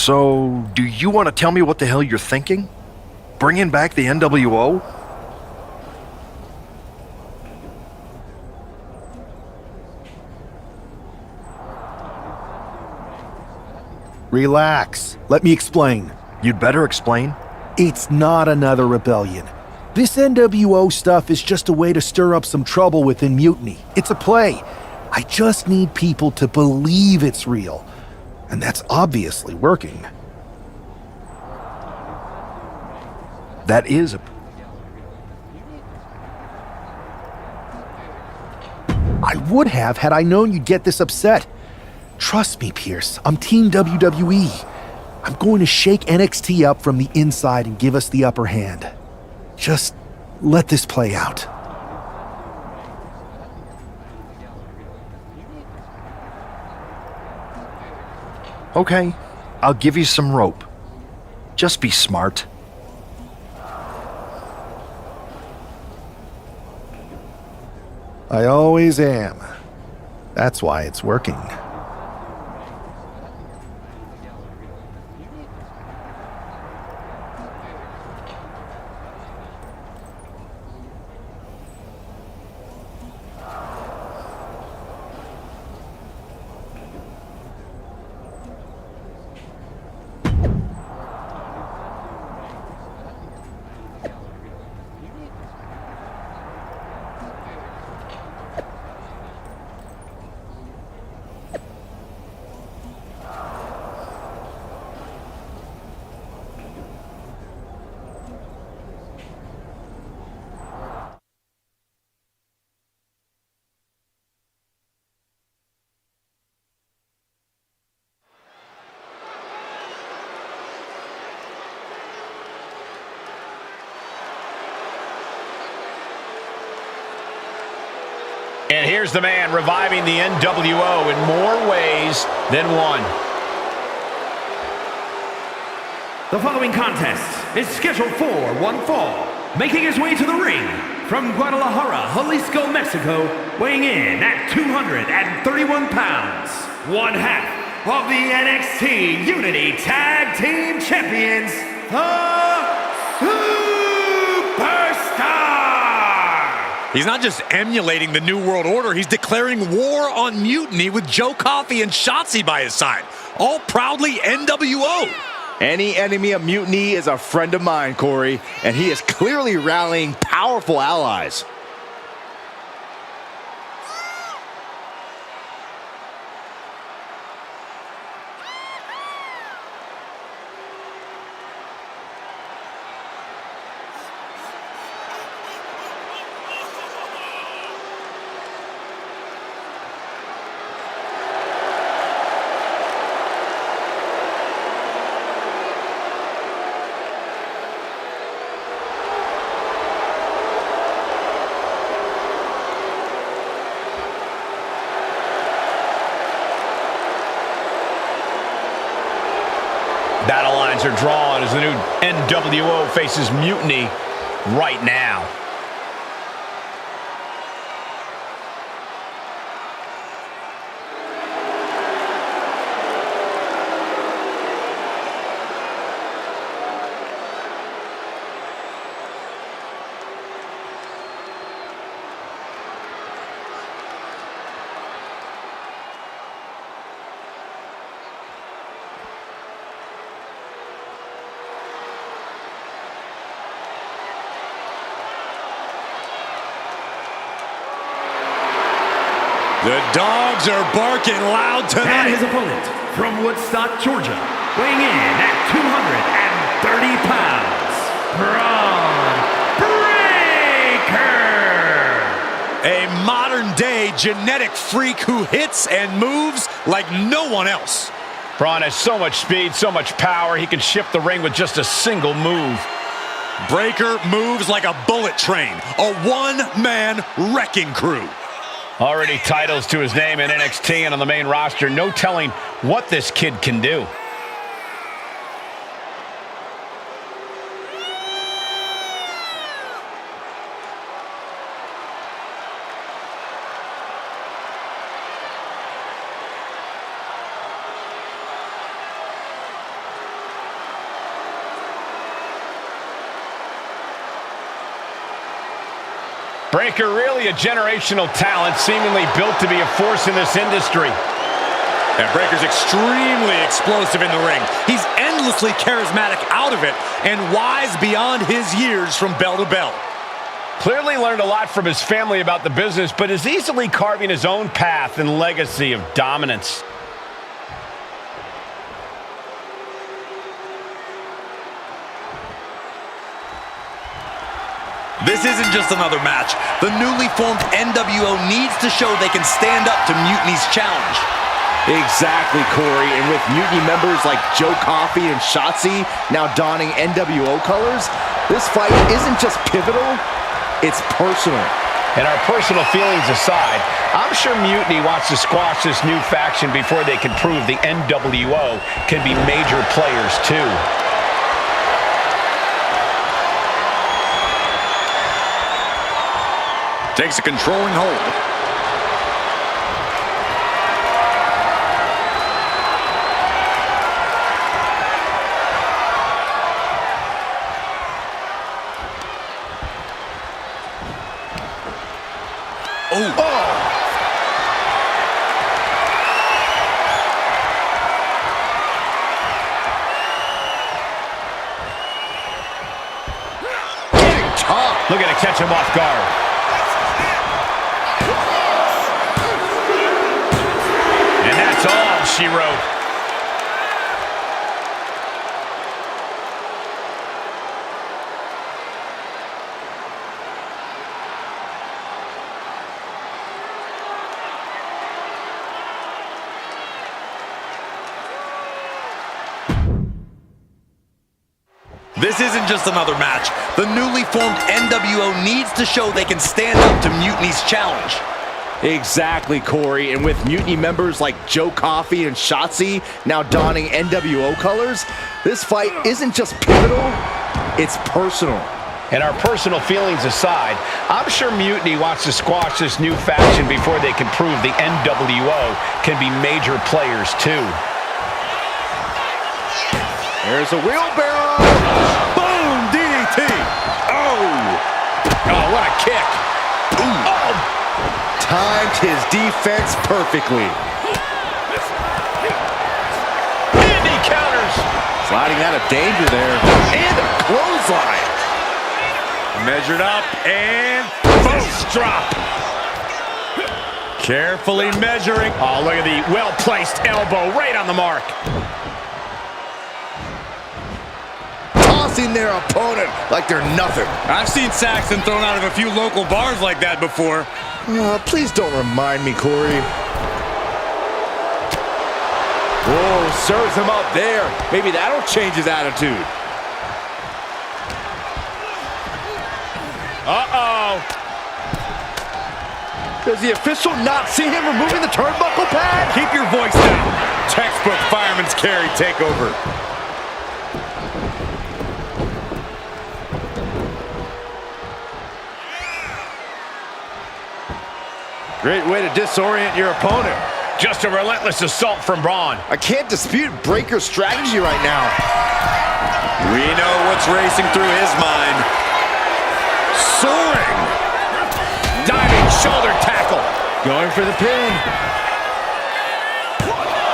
So, do you want to tell me what the hell you're thinking? Bringing back the NWO? Relax. Let me explain. You'd better explain. It's not another rebellion. This NWO stuff is just a way to stir up some trouble within Mutiny. It's a play. I just need people to believe it's real. And that's obviously working. That is a... I would have had I known you'd get this upset. Trust me, Pierce. I'm Team WWE. I'm going to shake NXT up from the inside and give us the upper hand. Just let this play out. Okay, I'll give you some rope. Just be smart. I always am. That's why it's working. And here's the man reviving the NWO in more ways than one. The following contest is scheduled for one fall. Making his way to the ring from Guadalajara, Jalisco, Mexico, weighing in at 231 pounds, one half of the NXT Unity Tag Team Champions, the Superstar! He's not just emulating the New World Order, he's declaring war on Mutiny with Joe Coffey and Shotzi by his side, all proudly NWO. Any enemy of Mutiny is a friend of mine, Corey, and he is clearly rallying powerful allies. Battle lines are drawn as the new NWO faces Mutiny right now. The dogs are barking loud tonight. And his opponent from Woodstock, Georgia, weighing in at 230 pounds, Braun Breaker! A modern-day genetic freak who hits and moves like no one else. Braun has so much speed, so much power, he can shift the ring with just a single move. Breaker moves like a bullet train, a one-man wrecking crew. Already titles to his name in NXT and on the main roster. No telling what this kid can do. Breaker really a generational talent, seemingly built to be a force in this industry. And Breaker's extremely explosive in the ring. He's endlessly charismatic out of it and wise beyond his years from bell to bell. Clearly learned a lot from his family about the business, but is easily carving his own path and legacy of dominance. This isn't just another match. The newly formed NWO needs to show they can stand up to Mutiny's challenge. Exactly, Corey. And with Mutiny members like Joe Coffey and Shotzi now donning NWO colors, this fight isn't just pivotal, it's personal. And our personal feelings aside, I'm sure Mutiny wants to squash this new faction before they can prove the NWO can be major players too. Takes a controlling hold. Looking to catch him off guard. And that's all she wrote. This isn't just another match. The newly formed NWO needs to show they can stand up to Mutiny's challenge. Exactly, Corey. And with Mutiny members like Joe Coffey and Shotzi now donning NWO colors, this fight isn't just pivotal, it's personal. And our personal feelings aside, I'm sure Mutiny wants to squash this new faction before they can prove the NWO can be major players too. There's a wheelbarrow. Boom! DDT. Oh, what a kick. Ooh. Oh. Timed his defense perfectly. And he counters. Sliding out of danger there. And a clothesline. Measured up and Fist drop. carefully measuring. Oh, look at the well-placed elbow right on the mark. Tossing their opponent like they're nothing. I've seen Saxon thrown out of a few local bars like that before. Please don't remind me, Corey. Whoa, serves him up there. Maybe that'll change his attitude. Uh-oh. Does the official not see him removing the turnbuckle pad? Keep your voice down. Textbook fireman's carry takeover. Great way to disorient your opponent. Just a relentless assault from Braun. I can't dispute Breaker's strategy right now. We know what's racing through his mind. Soaring. Diving shoulder tackle. Going for the pin.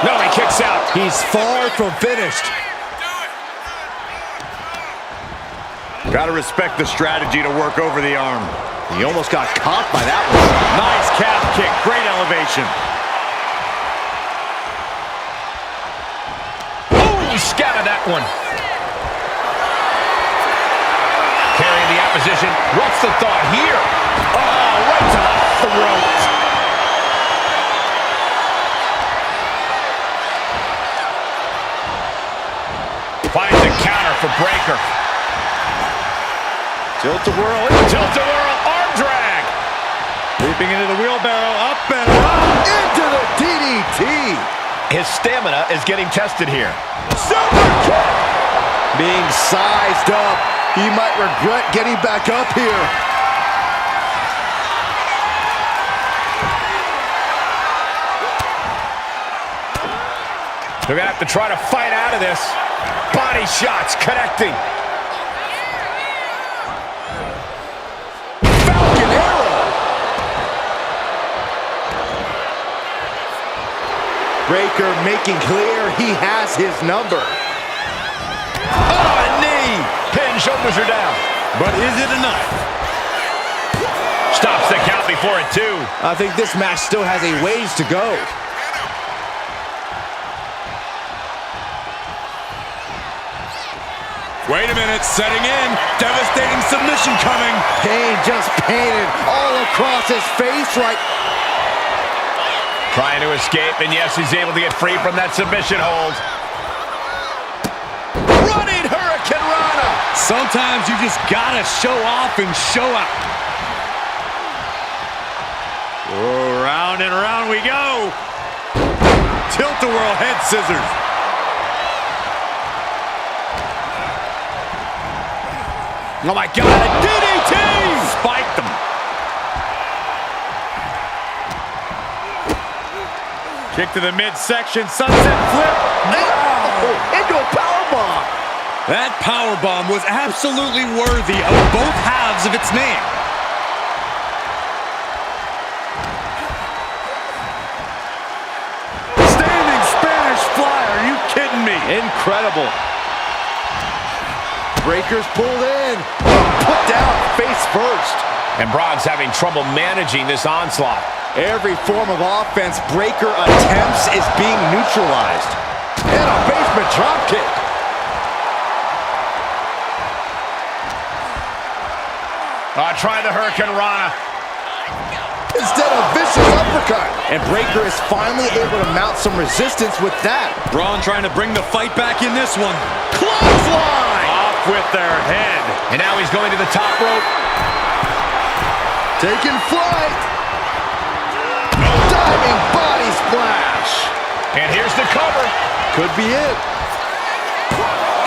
No, he kicks out. He's far from finished. Gotta respect the strategy to work over the arm. He almost got caught by that one. Nice calf kick, great elevation. Oh, he scattered that one. Carrying the opposition. What's the thought here? Oh, right to the throat. Finds a counter for Breaker. Tilt-a-whirl. Tilt-a-whirl, arm drag. Leaping into the wheelbarrow, up and up. Into the DDT. His stamina is getting tested here. Super kick. Being sized up. He might regret getting back up here. They're going to have to try to fight out of this. Body shots connecting. Falcon arrow. Breaker making clear he has his number. Oh, a knee! Pin shoulders her down. But is it enough? Stops the count before it, too. I think this match still has a ways to go. Wait a minute, setting in. Devastating submission coming. Pain just painted all across his face right. Trying to escape, and yes, he's able to get free from that submission hold. Running Hurricane Rana. Sometimes you just gotta show off and show out. Oh, round and round we go. Tilt-a-whirl head scissors. Oh my God, a DDT! Spiked them. Kick to the midsection, sunset flip. Oh, into a powerbomb. That powerbomb was absolutely worthy of both halves of its name. Standing Spanish fly, are you kidding me? Incredible. Breaker's pulled in. Put down face first. And Braun's having trouble managing this onslaught. Every form of offense Breaker attempts is being neutralized. And a basement dropkick. Try the Hurricane Rana. Instead of vicious uppercut. And Breaker is finally able to mount some resistance with that. Braun trying to bring the fight back in this one. Clothesline! Off with their head. And now he's going to the top rope. Taking flight. Diving body splash. And here's the cover. Could be it.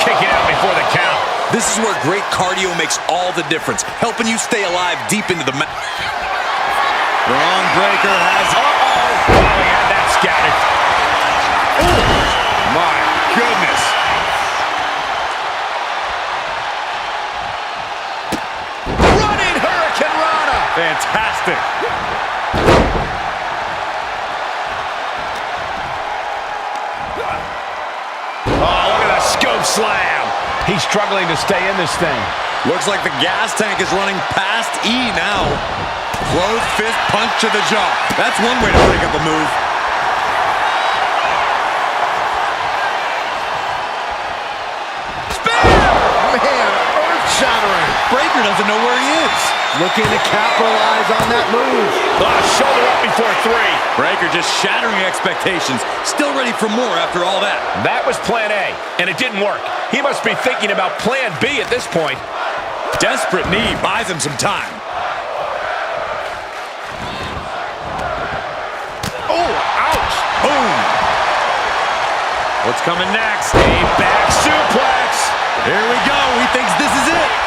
Kicking out before the count. This is where great cardio makes all the difference, helping you stay alive deep into the match. Braun Breaker has... Oh, he had that scattered. Oh, my goodness. Running Hurricane Rana. Fantastic. Oh, look at that scope slam. He's struggling to stay in this thing. Looks like the gas tank is running past E now. Closed fist punch to the jaw. That's one way to break up a move. Man, earth-shattering. Breaker doesn't know where he is. Looking to capitalize on that move. Shoulder up before 3. Breaker just shattering expectations. Still ready for more after all that. That was plan A, and it didn't work. He must be thinking about plan B at this point. Desperate knee buys him some time. Oh, ouch. Boom. What's coming next? A back suplex. Here we go. He thinks this is it.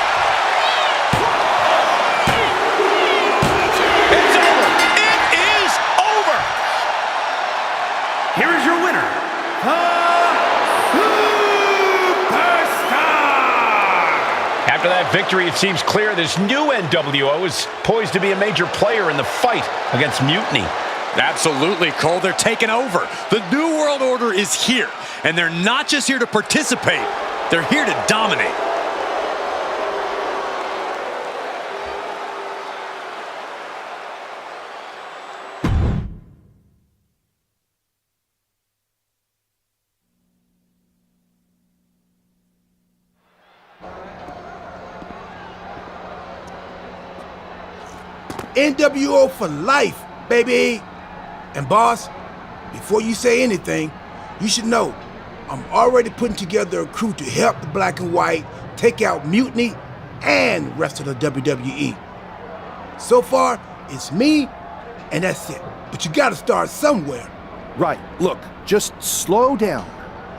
It's over. It is over. Here is your winner, the Superstar! After that victory, it seems clear this new NWO is poised to be a major player in the fight against Mutiny. Absolutely, Cole. They're taking over. The New World Order is here, and they're not just here to participate. They're here to dominate. NWO for life, baby. And boss, before you say anything, you should know I'm already putting together a crew to help the Black and White take out Mutiny and the rest of the WWE. So far, it's me, and that's it. But you gotta start somewhere. Right, look, just slow down.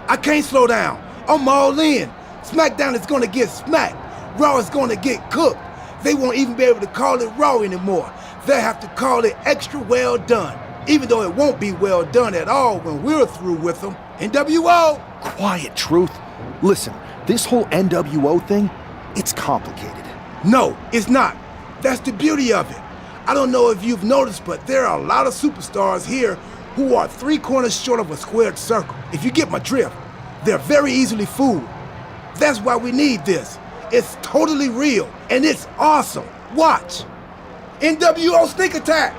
I can't slow down. I'm all in. SmackDown is gonna get smacked. Raw is gonna get cooked. They won't even be able to call it Raw anymore. They'll have to call it extra well done, even though it won't be well done at all when we're through with them. NWO! Quiet, Truth. Listen, this whole NWO thing, it's complicated. No, it's not. That's the beauty of it. I don't know if you've noticed, but there are a lot of superstars here who are 3 corners short of a squared circle. If you get my drift, they're very easily fooled. That's why we need this. It's totally real, and it's awesome. Watch. NWO sneak attack.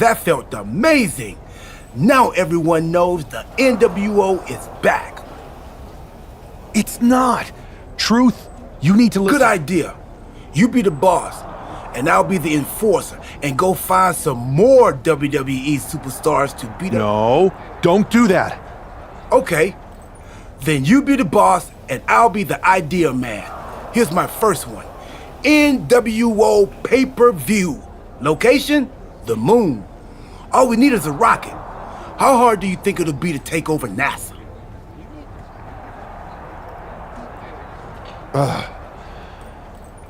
That felt amazing. Now everyone knows the NWO is back. It's not. Truth, you need to listen. Good idea. You be the boss, and I'll be the enforcer and go find some more WWE superstars to beat up. No, don't do that. Okay. Then you be the boss, and I'll be the idea man. Here's my first one. NWO pay-per-view. Location? The moon. All we need is a rocket. How hard do you think it'll be to take over NASA?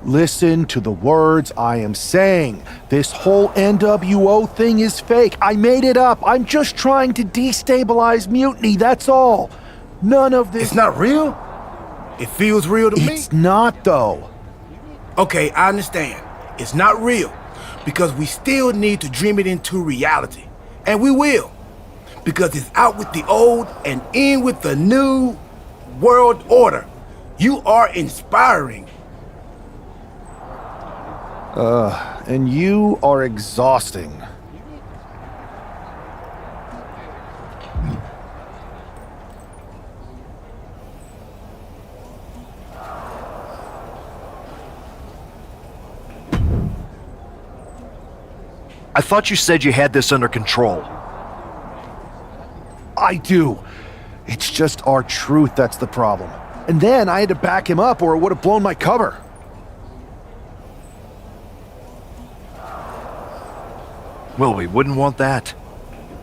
Listen to the words I am saying. This whole NWO thing is fake. I made it up. I'm just trying to destabilize Mutiny, that's all. None of this... It's not real? It feels real to me. It's not, though. Okay, I understand. It's not real because we still need to dream it into reality. And we will. Because it's out with the old and in with the new world order. You are inspiring. And you are exhausting. I thought you said you had this under control. I do. It's just our truth that's the problem. And then I had to back him up or it would have blown my cover. Well, we wouldn't want that.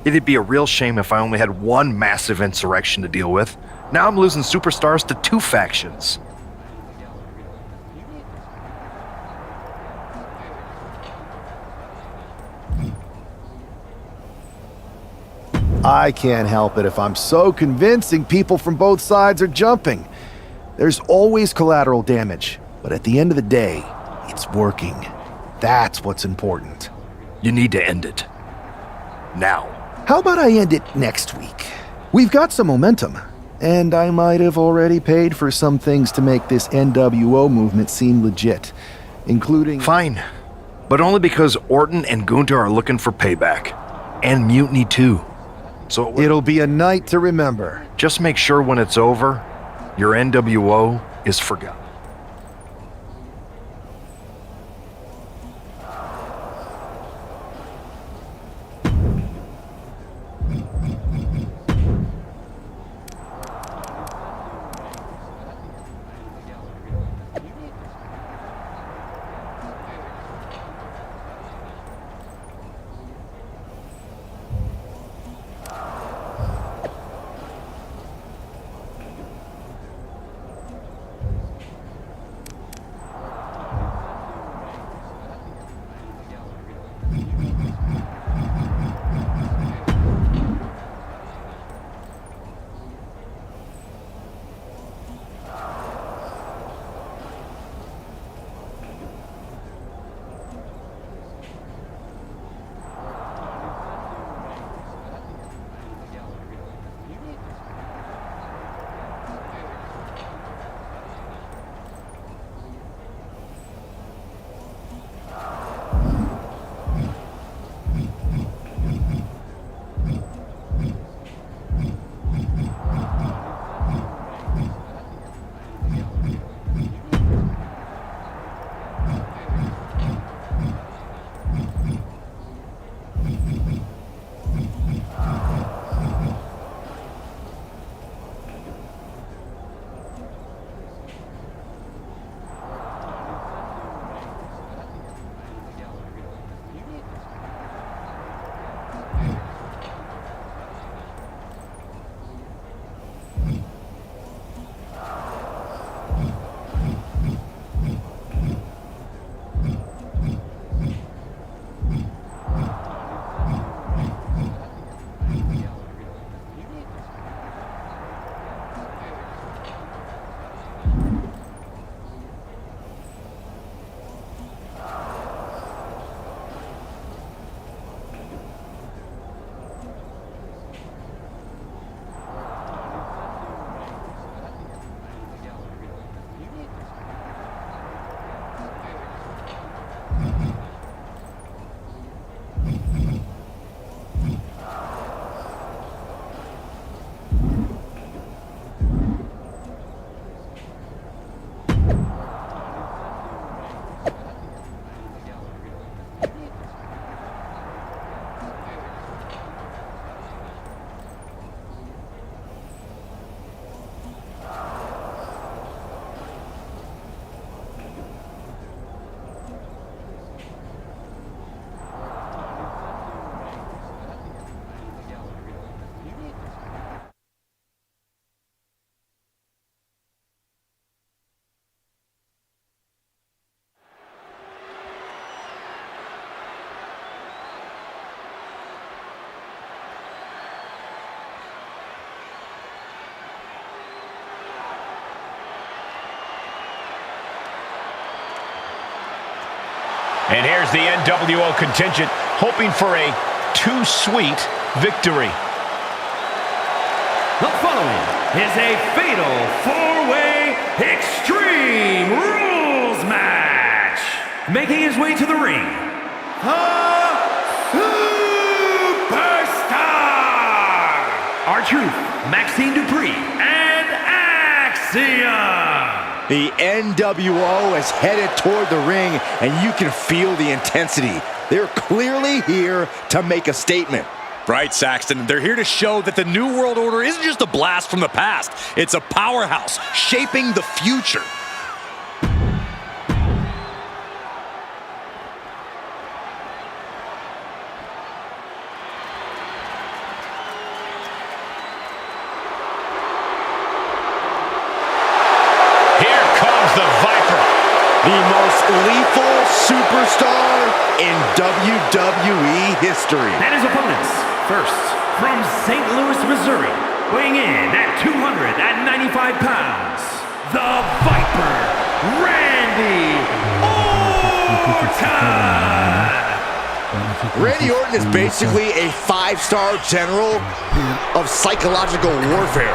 It'd be a real shame if I only had one massive insurrection to deal with. Now I'm losing superstars to two factions. I can't help it if I'm so convincing people from both sides are jumping. There's always collateral damage, but at the end of the day, it's working. That's what's important. You need to end it. Now. How about I end it next week? We've got some momentum, and I might have already paid for some things to make this NWO movement seem legit, including... Fine, but only because Orton and Gunther are looking for payback. And Mutiny too. So It'll be a night to remember. just make sure when it's over, your NWO is forgotten. And here's the NWO contingent hoping for a too sweet victory. The following is a fatal four-way Extreme Rules match. Making his way to the ring, the Superstar! R-Truth, Maxine Dupree, and Axiom. The NWO is headed toward the ring, and you can feel the intensity. They're clearly here to make a statement. Right, Saxton. They're here to show that the New World Order isn't just a blast from the past. It's a powerhouse shaping the future. The most lethal superstar in WWE history. And his opponents, first, from St. Louis, Missouri, weighing in at 295 pounds, the Viper, Randy Orton! Randy Orton is basically a five-star general of psychological warfare.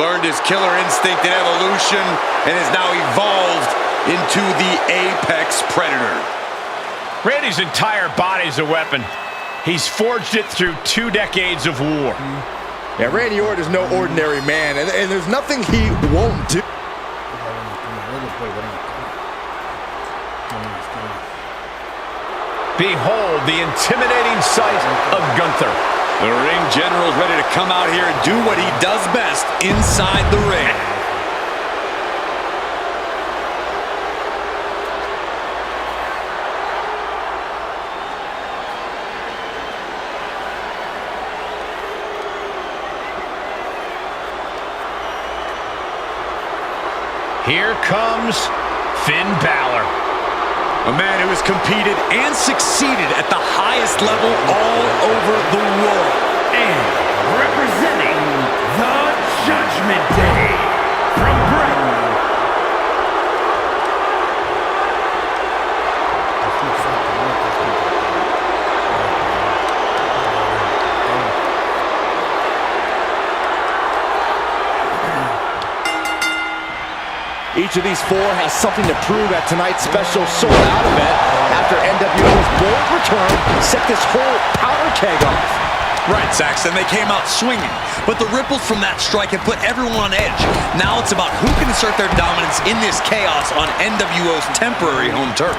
Learned his killer instinct in evolution and is now evolved into the apex predator. Randy's entire body's a weapon. He's forged it through 2 decades of war. Yeah, Randy Orton is no ordinary man, and there's nothing he won't do. Behold the intimidating sight of Gunther. The ring general's ready to come out here and do what he does best inside the ring. Here comes Finn Balor. A man who has competed and succeeded at the highest level all over the world. And representing the Judgment Day from Britain. Each of these four has something to prove at tonight's special sold-out event after NWO's bold return set this whole powder keg off. Right, Saxton, they came out swinging, but the ripples from that strike have put everyone on edge. Now it's about who can assert their dominance in this chaos on NWO's temporary home turf.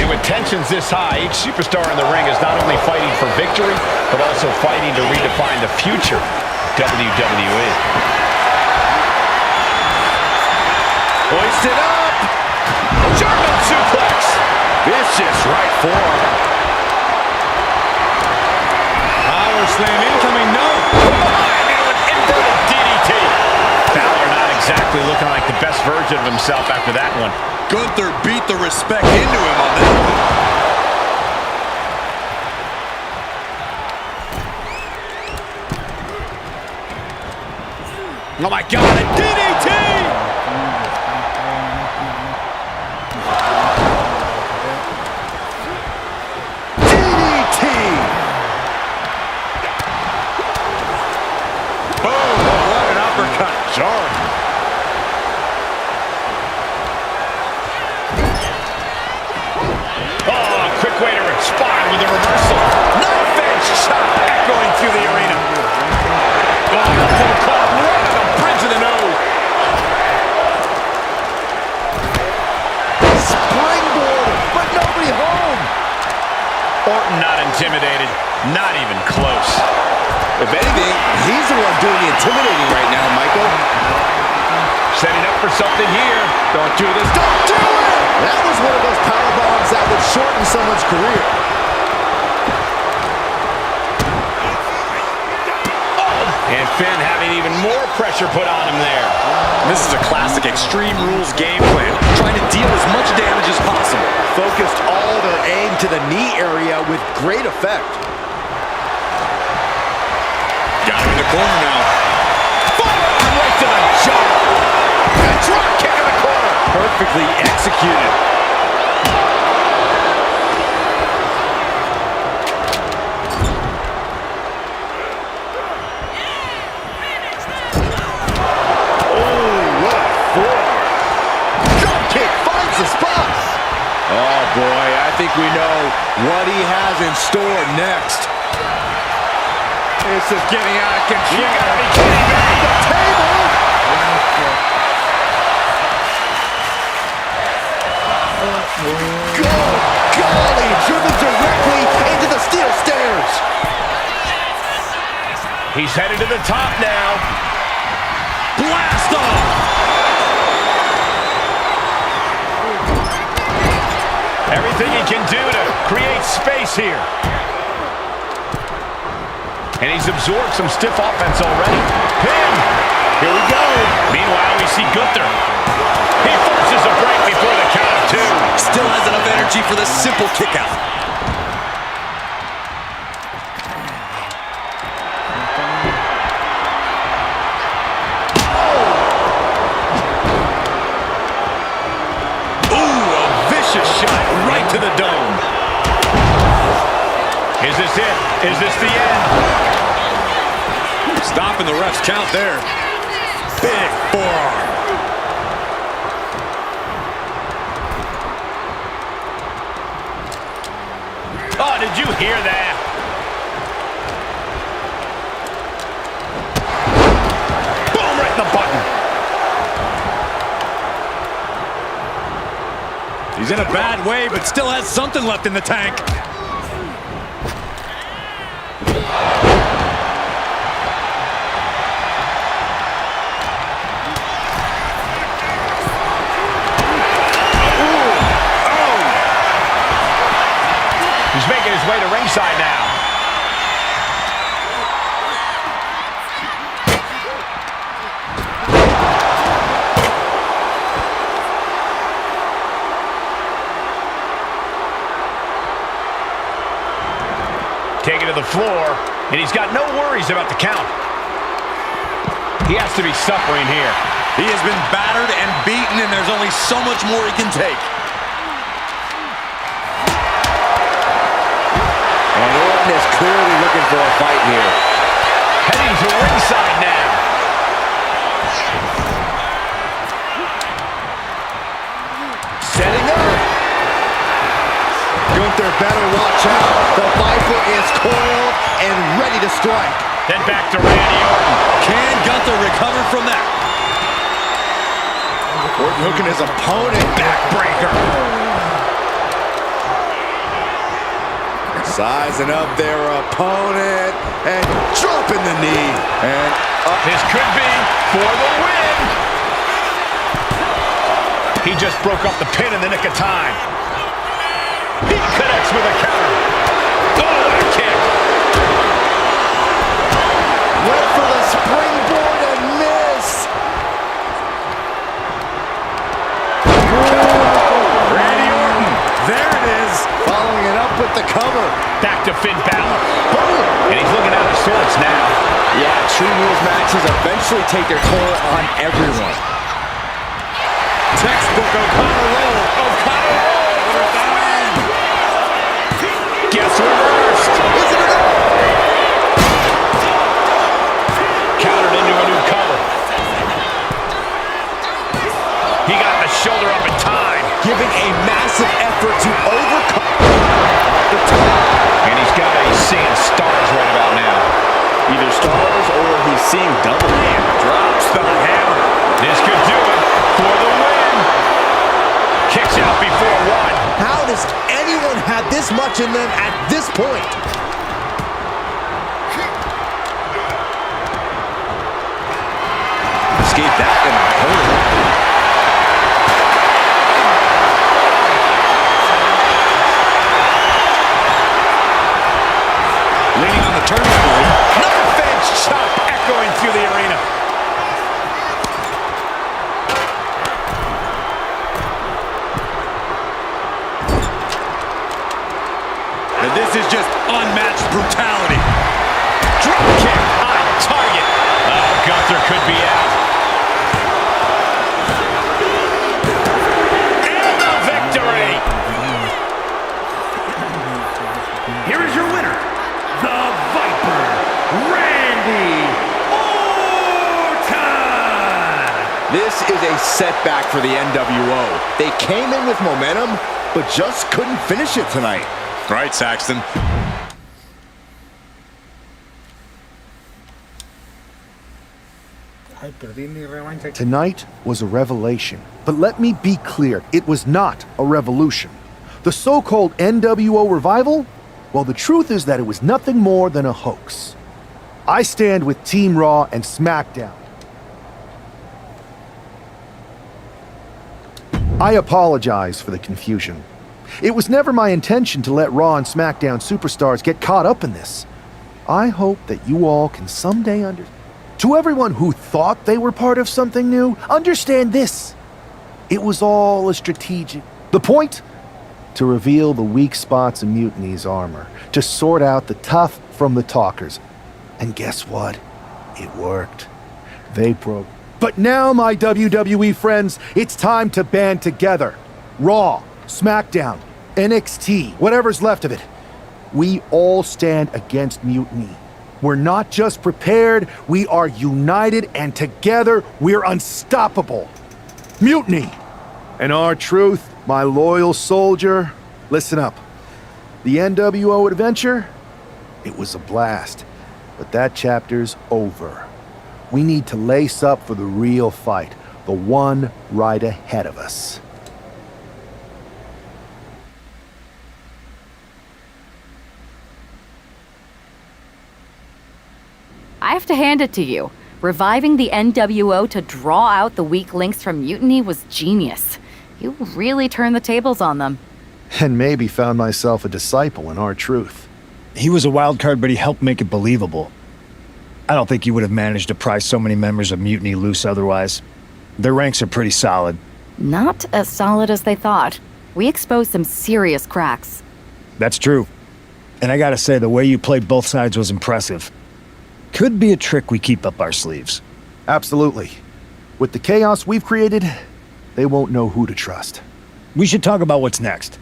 And with tensions this high, each superstar in the ring is not only fighting for victory, but also fighting to redefine the future WWE. Hoisted up! German suplex! Vicious right forearm. Power slam incoming, no! Behind into an inverted DDT! Balor not exactly looking like the best version of himself after that one. Gunther beat the respect into him on that one. Oh my God, a DDT! With a reversal. Knife edge shot echoing through the arena. Oh, full club right on the bridge of the nose. Springboard, but nobody home. Orton not intimidated, not even close. If anything, he's the one doing the intimidating right now, Michael. Setting up for something here. Don't do this. Don't do it! That was one of those power bombs that would shorten someone's career. And Finn having even more pressure put on him there. This is a classic Extreme Rules game plan, trying to deal as much damage as possible. Focused all their aim to the knee area with great effect. Got him in the corner now. Forearm right to the jaw. And a drop kick in the corner. Perfectly executed. Oh boy, I think we know what he has in store next. This is getting out of control. You gotta be kidding me. The table! Good golly, driven directly into the steel stairs. He's headed to the top now. Blast off! Everything he can do to create space here. And he's absorbed some stiff offense already. Pin! Here we go. Meanwhile, we see Gunther. He forces a break before the count of 2. Still has enough energy for the simple kick out. Shot right to the dome. Is this it? Is this the end? Stopping the ref's count there. Big forearm. Oh, did you hear that? Boom, right in the button. He's in a bad way, but still has something left in the tank. He's making his way to ringside now. Taken to the floor, and he's got no worries about the count. He has to be suffering here. He has been battered and beaten, and there's only so much more he can take. And Orton is clearly looking for a fight here. Heading to ringside now. Setting up. Gunther better watch out. The Viper is coiled and ready to strike. Then back to Randy Orton. Can Gunther recover from that? Orton hooking his opponent. Backbreaker. Sizing up their opponent and dropping the knee. And up. This could be for the win. He just broke up the pin in the nick of time. He connects with a counter. Oh, what a kick. Went for the springboard and missed. Randy Orton, there it is. Following it up with the cover. Back to Finn Balor. Boom. And he's looking out of sorts now. Yeah, True Rules matches eventually take their toll on everyone. Textbook O'Connor roll. O'Connor roll. Gets reversed. Is it enough? Countered into a new cover. He got the shoulder up in time. Giving a massive effort to overcome. And he's seeing stars right about now. Either stars or he's seeing double. And drops the hammer. This could do it for the win. Kicks out before one. How does anyone have this much in them at this point? Escape that in a hurry. Leaning on the turnbuckle. Another Fed chop echoing through the arena. And this is just unmatched brutality. Drop kick on target. Oh, Gunther could be out. And the victory. Here is your winner, the Viper, Randy Orton! This is a setback for the NWO. They came in with momentum, but just couldn't finish it tonight. Right, Saxton. Tonight was a revelation. But let me be clear, it was not a revolution. The so-called NWO revival? Well, the truth is that it was nothing more than a hoax. I stand with Team Raw and SmackDown. I apologize for the confusion. It was never my intention to let Raw and SmackDown superstars get caught up in this. I hope that you all can someday understand. To everyone who thought they were part of something new, understand this. It was all a strategic. The point? To reveal the weak spots in Mutiny's armor, to sort out the tough from the talkers. And guess what? It worked. They broke. But now, my WWE friends, it's time to band together. Raw, SmackDown, NXT, whatever's left of it. We all stand against Mutiny. We're not just prepared, we are united, and together we're unstoppable. Mutiny! And R-Truth, my loyal soldier, listen up. The NWO adventure? It was a blast, but that chapter's over. We need to lace up for the real fight, the one right ahead of us. I have to hand it to you. Reviving the NWO to draw out the weak links from Mutiny was genius. You really turned the tables on them. And maybe found myself a disciple in R-Truth. He was a wild card, but he helped make it believable. I don't think you would have managed to pry so many members of Mutiny loose otherwise. Their ranks are pretty solid. Not as solid as they thought. We exposed some serious cracks. That's true. And I gotta say, the way you played both sides was impressive. Could be a trick we keep up our sleeves. Absolutely. With the chaos we've created, they won't know who to trust. We should talk about what's next.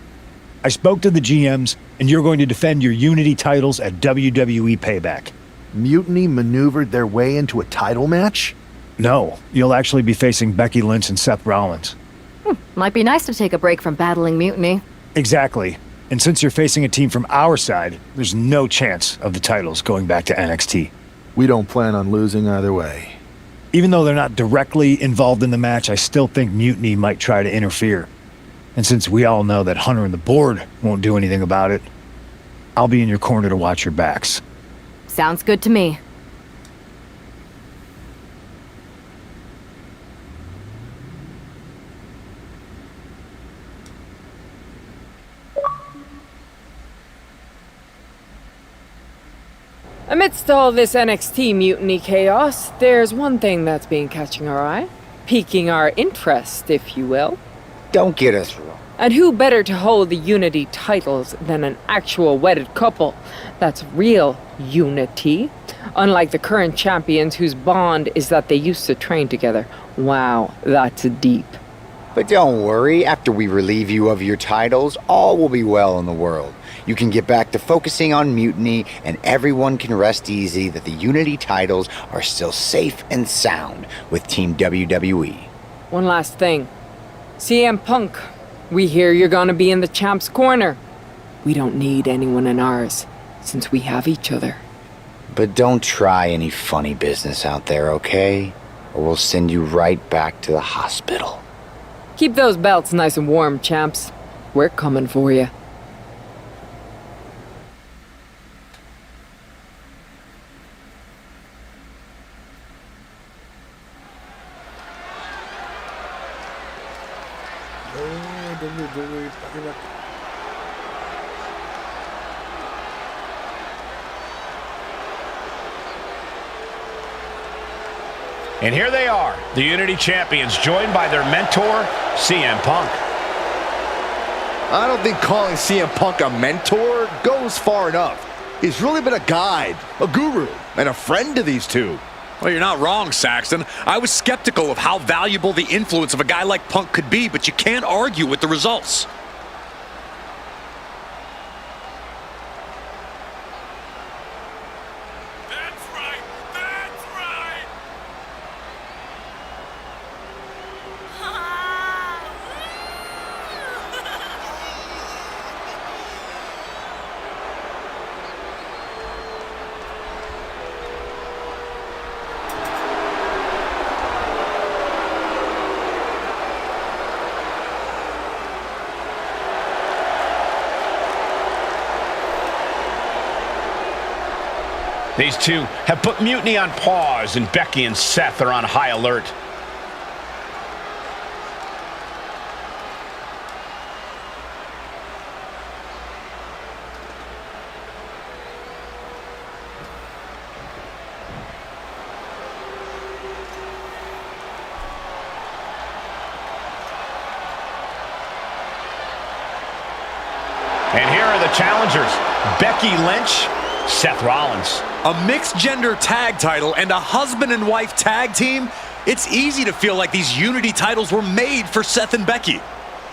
I spoke to the GMs, and you're going to defend your Unity titles at WWE Payback. Mutiny maneuvered their way into a title match? No, you'll actually be facing Becky Lynch and Seth Rollins. Might be nice to take a break from battling Mutiny. Exactly. And since you're facing a team from our side, there's no chance of the titles going back to NXT. We don't plan on losing either way. Even though they're not directly involved in the match, I still think Mutiny might try to interfere. And since we all know that Hunter and the board won't do anything about it, I'll be in your corner to watch your backs. Sounds good to me. Amidst all this NXT mutiny chaos, there's one thing that's been catching our eye, piquing our interest, if you will. Don't get us wrong. And who better to hold the Unity titles than an actual wedded couple? That's real unity. Unlike the current champions whose bond is that they used to train together. Wow, that's deep. But don't worry, after we relieve you of your titles, all will be well in the world. You can get back to focusing on Mutiny, and everyone can rest easy that the Unity titles are still safe and sound with Team WWE. One last thing. CM Punk, we hear you're gonna be in the champ's corner. We don't need anyone in ours, since we have each other. But don't try any funny business out there, okay? Or we'll send you right back to the hospital. Keep those belts nice and warm, champs. We're coming for you. And here they are, the Unity Champions, joined by their mentor, CM Punk. I don't think calling CM Punk a mentor goes far enough. He's really been a guide, a guru, and a friend to these two. Well, you're not wrong, Saxton. I was skeptical of how valuable the influence of a guy like Punk could be, but you can't argue with the results. These two have put Mutiny on pause, and Becky and Seth are on high alert. And here are the challengers, Becky Lynch, Seth Rollins. A mixed gender tag title and a husband and wife tag team. It's easy to feel like these Unity titles were made for Seth and Becky.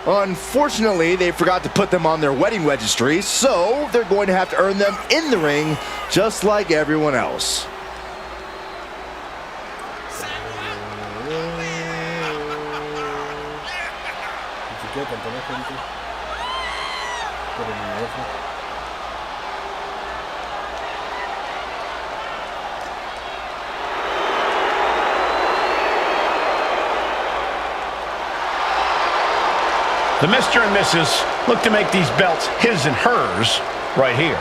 Unfortunately, they forgot to put them on their wedding registry, so they're going to have to earn them in the ring, just like everyone else. The Mr. and Mrs. look to make these belts his and hers right here.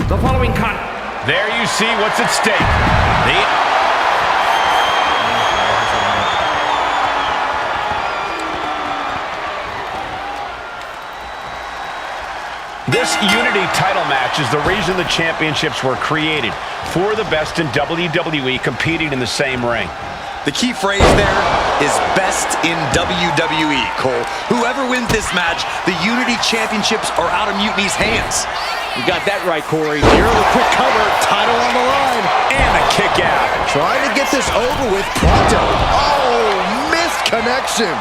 The following There you see what's at stake. This Unity title match is the reason the championships were created, for the best in WWE competing in the same ring. The key phrase there is best in WWE, Cole. Whoever wins this match, the Unity Championships are out of Mutiny's hands. You got that right, Corey. Near the quick cover, title on the line. And a kick out. Trying to get this over with pronto. Oh, missed connection.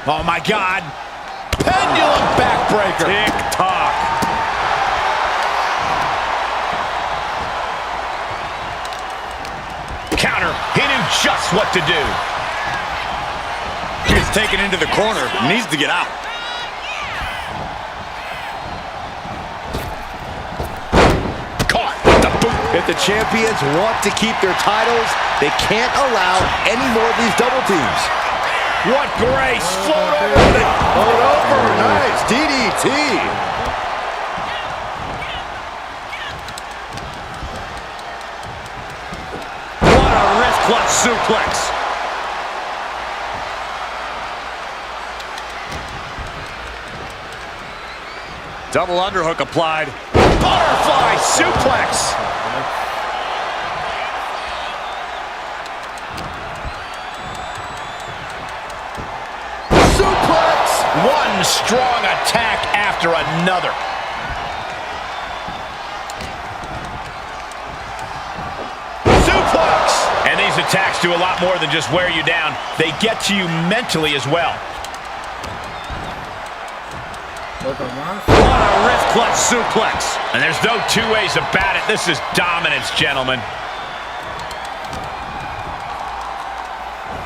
Oh, my God. Pendulum backbreaker. Tick-tock. Counter. He knew just what to do. He's taken into the corner. Needs to get out. Caught with the boot. If the champions want to keep their titles, they can't allow any more of these double teams. What grace. Float over with it. Float over. Nice. DDT. What a wrist clutch suplex. Double underhook applied. Butterfly suplex. One strong attack after another. Suplex! And these attacks do a lot more than just wear you down. They get to you mentally as well. What a wrist clutch suplex. And there's no two ways about it. This is dominance, gentlemen.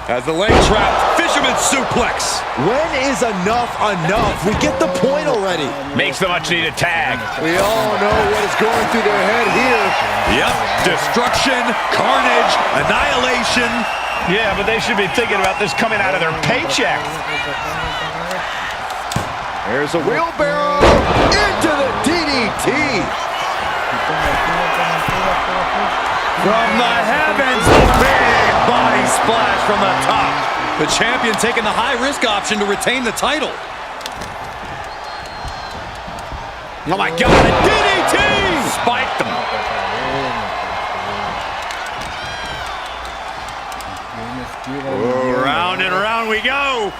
As the leg trap, fisherman suplex. When is enough enough? We get the point already. Makes the much needed tag. We all know what is going through their head here. Yep, destruction, carnage, annihilation. Yeah, but they should be thinking about this coming out of their paycheck. There's a wheelbarrow into the DDT. From the heavens, big body splash from the top. The champion taking the high-risk option to retain the title. Oh my God, a DDT! Spiked them. Oh, round and round we go.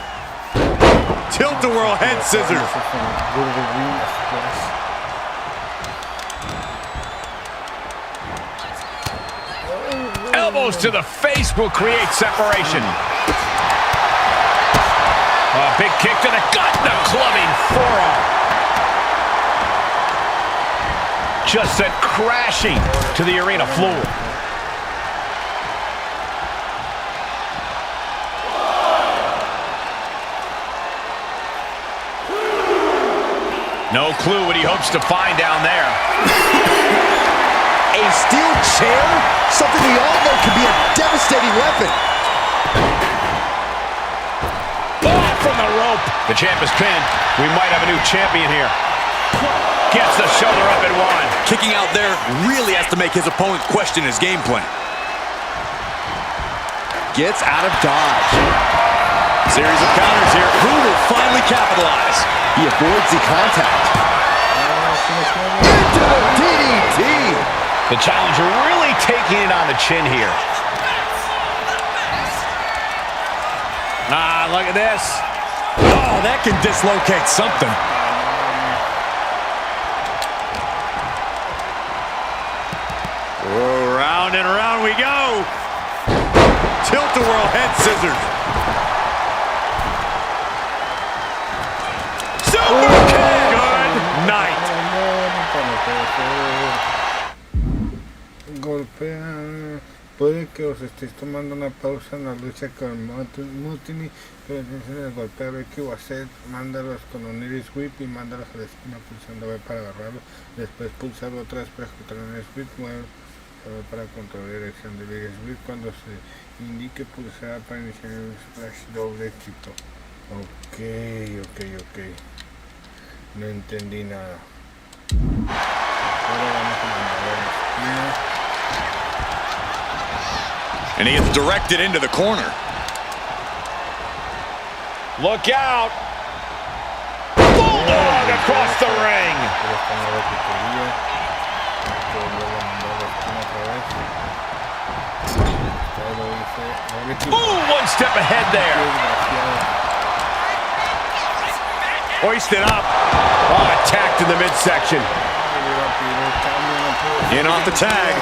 Tilt-a-whirl head scissors. Elbows to the face will create separation. A big kick to the gut, the clubbing forearm. Just sent crashing to the arena floor. No clue what he hopes to find down there. A steel chair? Something we all know can be a devastating weapon. Oh, from the rope. The champ is pinned. We might have a new champion here. Gets the shoulder up and one. Kicking out there really has to make his opponent question his game plan. Gets out of dodge. Series of counters here. Who will finally capitalize? He avoids the contact. Into the DDT. The challenger really taking it on the chin here. Ah, look at this. Oh, that can dislocate something. Oh, round and round we go. Tilt-a-whirl head scissors. Super kick. Good night. Golpea. Puede que os estéis tomando una pausa en la lucha con Mutiny, pero intención es golpear a Ricky Wasset, mándalos con un Iris Whip y mándalos a la esquina pulsando B para agarrarlo, después pulsar otra vez para ejecutar un Iris Whip, mueve para controlar la dirección del Iris Whip cuando se indique pulsar para iniciar el splash doble éxito. Ok. No entendí nada. Ahora vamos a mandar a la esquina. And he gets directed into the corner. Look out! Bulldog across the ring! Ooh, one step ahead there. Hoisted up. Oh, attacked in the midsection. In off the tag.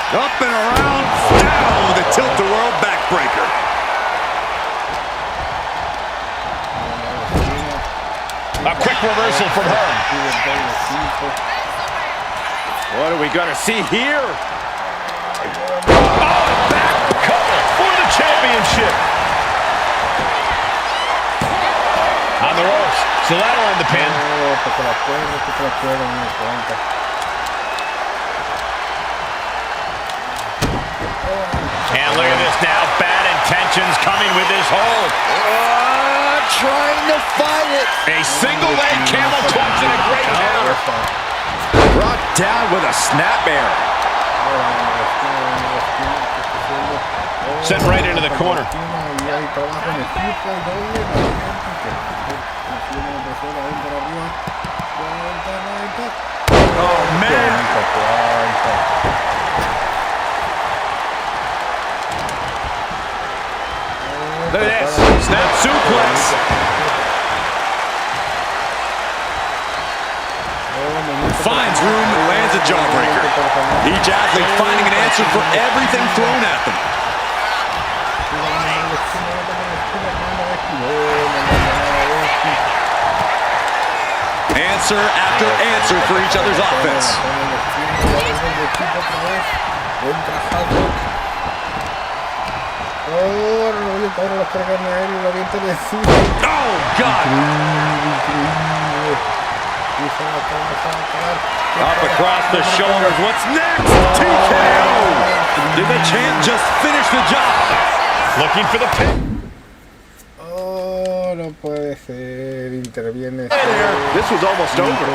Up and around, down with a tilt-a-whirl backbreaker. A quick reversal from her. What are we going to see here? Oh, back cover for the championship. On the ropes, so that'll end the pin. And look at this now, bad intentions coming with this hold. Trying to fight it. A single leg camel clutch and a great counter. Brought down with a snapmare. Sent right into the corner. Oh, man. Look at this. Snap suplex. Finds room and lands a jawbreaker. Each athlete finding an answer for everything thrown at them. Answer after answer for each other's offense. Oh, God! Up across the shoulders. What's next? TKO! Did the champ just finish the job? Looking for the pin. Oh, no puede ser. Interviene. This was almost over.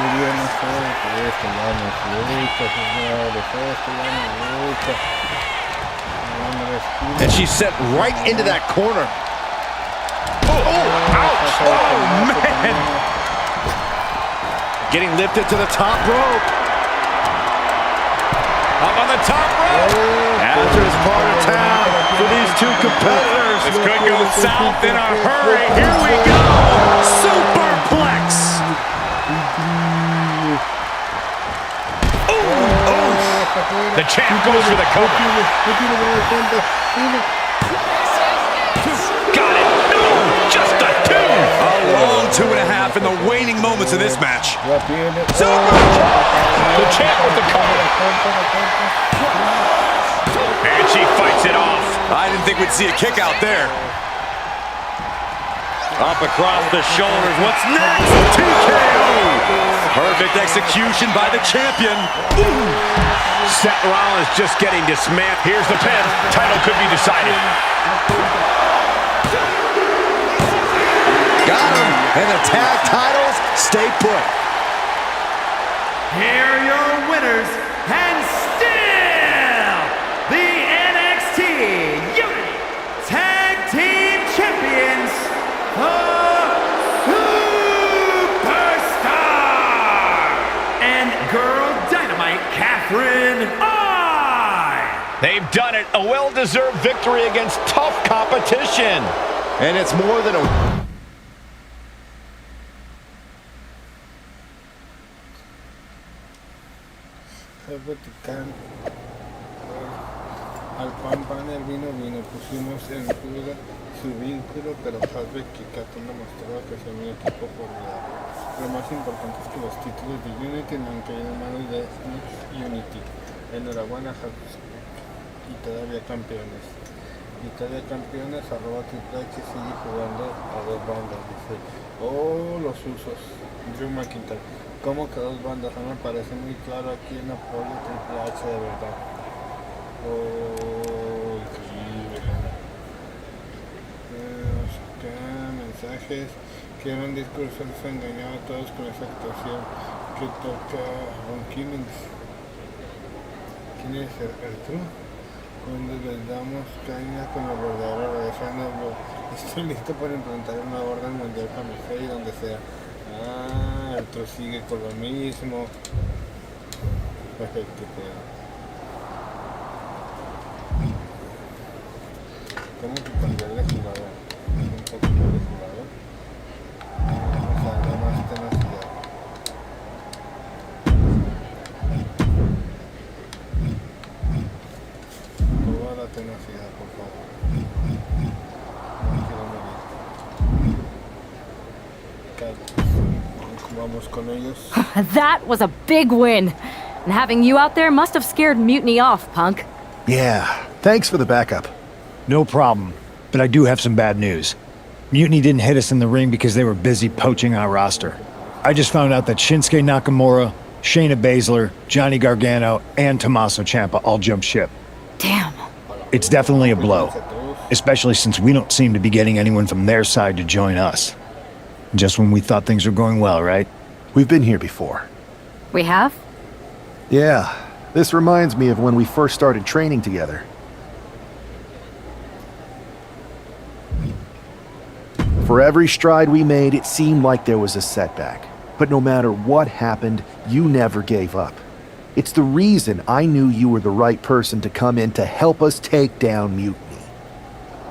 And she's sent right into that corner. Ouch! Oh, man! Getting lifted to the top rope. Up on the top rope. Hazardous part of town for these two competitors. This could go south in a hurry. Here we go. Superplex. The champ goes for the cover. Got it. No, just a two. A long 2.5 in the waning moments of this match. The champ with the cover. And she fights it off. I didn't think we'd see a kick out there. Up across the shoulders. What's next? TKO! Perfect execution by the champion. Seth Rollins just getting dismantled. Here's the pin. Title could be decided. Got him. And the tag titles stay put. Here are your winners, and still the NXT Unity Tag Team Champions, the Superstar and Girl Dynamite, Catherine I. They've done it. A well-deserved victory against tough competition. And it's more than a... Al Pan Banner vino, pusimos en duda su vínculo, pero Hasbro y Catón demostró que son un equipo formidable. Lo más importante es que los títulos de Unity no han caído en manos de Unity. Enhorabuena, Hasbro, y todavía campeones. Y todavía campeones, @Triple H sigue jugando a dos bandas, dice. Oh, los usos. Drew McIntyre. ¿Cómo que dos bandas? No me parece muy claro aquí en apoyo a Triple H de verdad. Oh, increíble. Acá, mensajes. Quiero un discurso se engañó a todos con esa actuación que toca Ron Kimmins. ¿Quién es el True? Cuando les damos caña con la verdadera regresando, estoy listo para implantar una orden mundial para mi fe y donde sea. Ah, el True sigue con lo mismo. Perfecto, ¿cómo que cambiar de jugador? Un poco de jugador. O sea, nada más tenacidad. Toda la tenacidad, por favor. No quiero morir. Vamos con ellos. That was a big win. And having you out there must have scared Mutiny off, Punk. Yeah, thanks for the backup. No problem. But I do have some bad news. Mutiny didn't hit us in the ring because they were busy poaching our roster. I just found out that Shinsuke Nakamura, Shayna Baszler, Johnny Gargano, and Tommaso Ciampa all jumped ship. Damn. It's definitely a blow, especially since we don't seem to be getting anyone from their side to join us. Just when we thought things were going well, right? We've been here before. We have? Yeah, this reminds me of when we first started training together. For every stride we made, it seemed like there was a setback. But no matter what happened, you never gave up. It's the reason I knew you were the right person to come in to help us take down Mutiny.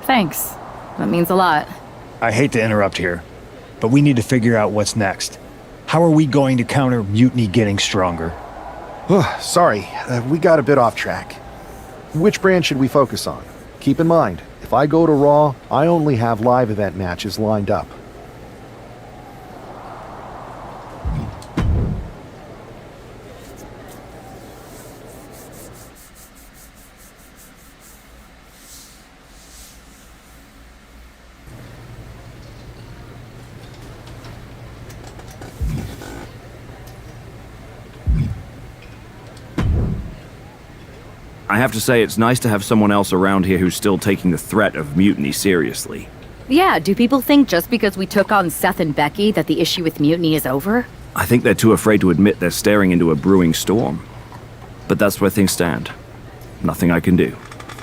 Thanks. That means a lot. I hate to interrupt here, but we need to figure out what's next. How are we going to counter Mutiny getting stronger? Sorry, we got a bit off track. Which brand should we focus on? Keep in mind, if I go to Raw, I only have live event matches lined up. I have to say, it's nice to have someone else around here who's still taking the threat of mutiny seriously. Yeah, do people think just because we took on Seth and Becky that the issue with Mutiny is over? I think they're too afraid to admit they're staring into a brewing storm. But that's where things stand. Nothing I can do.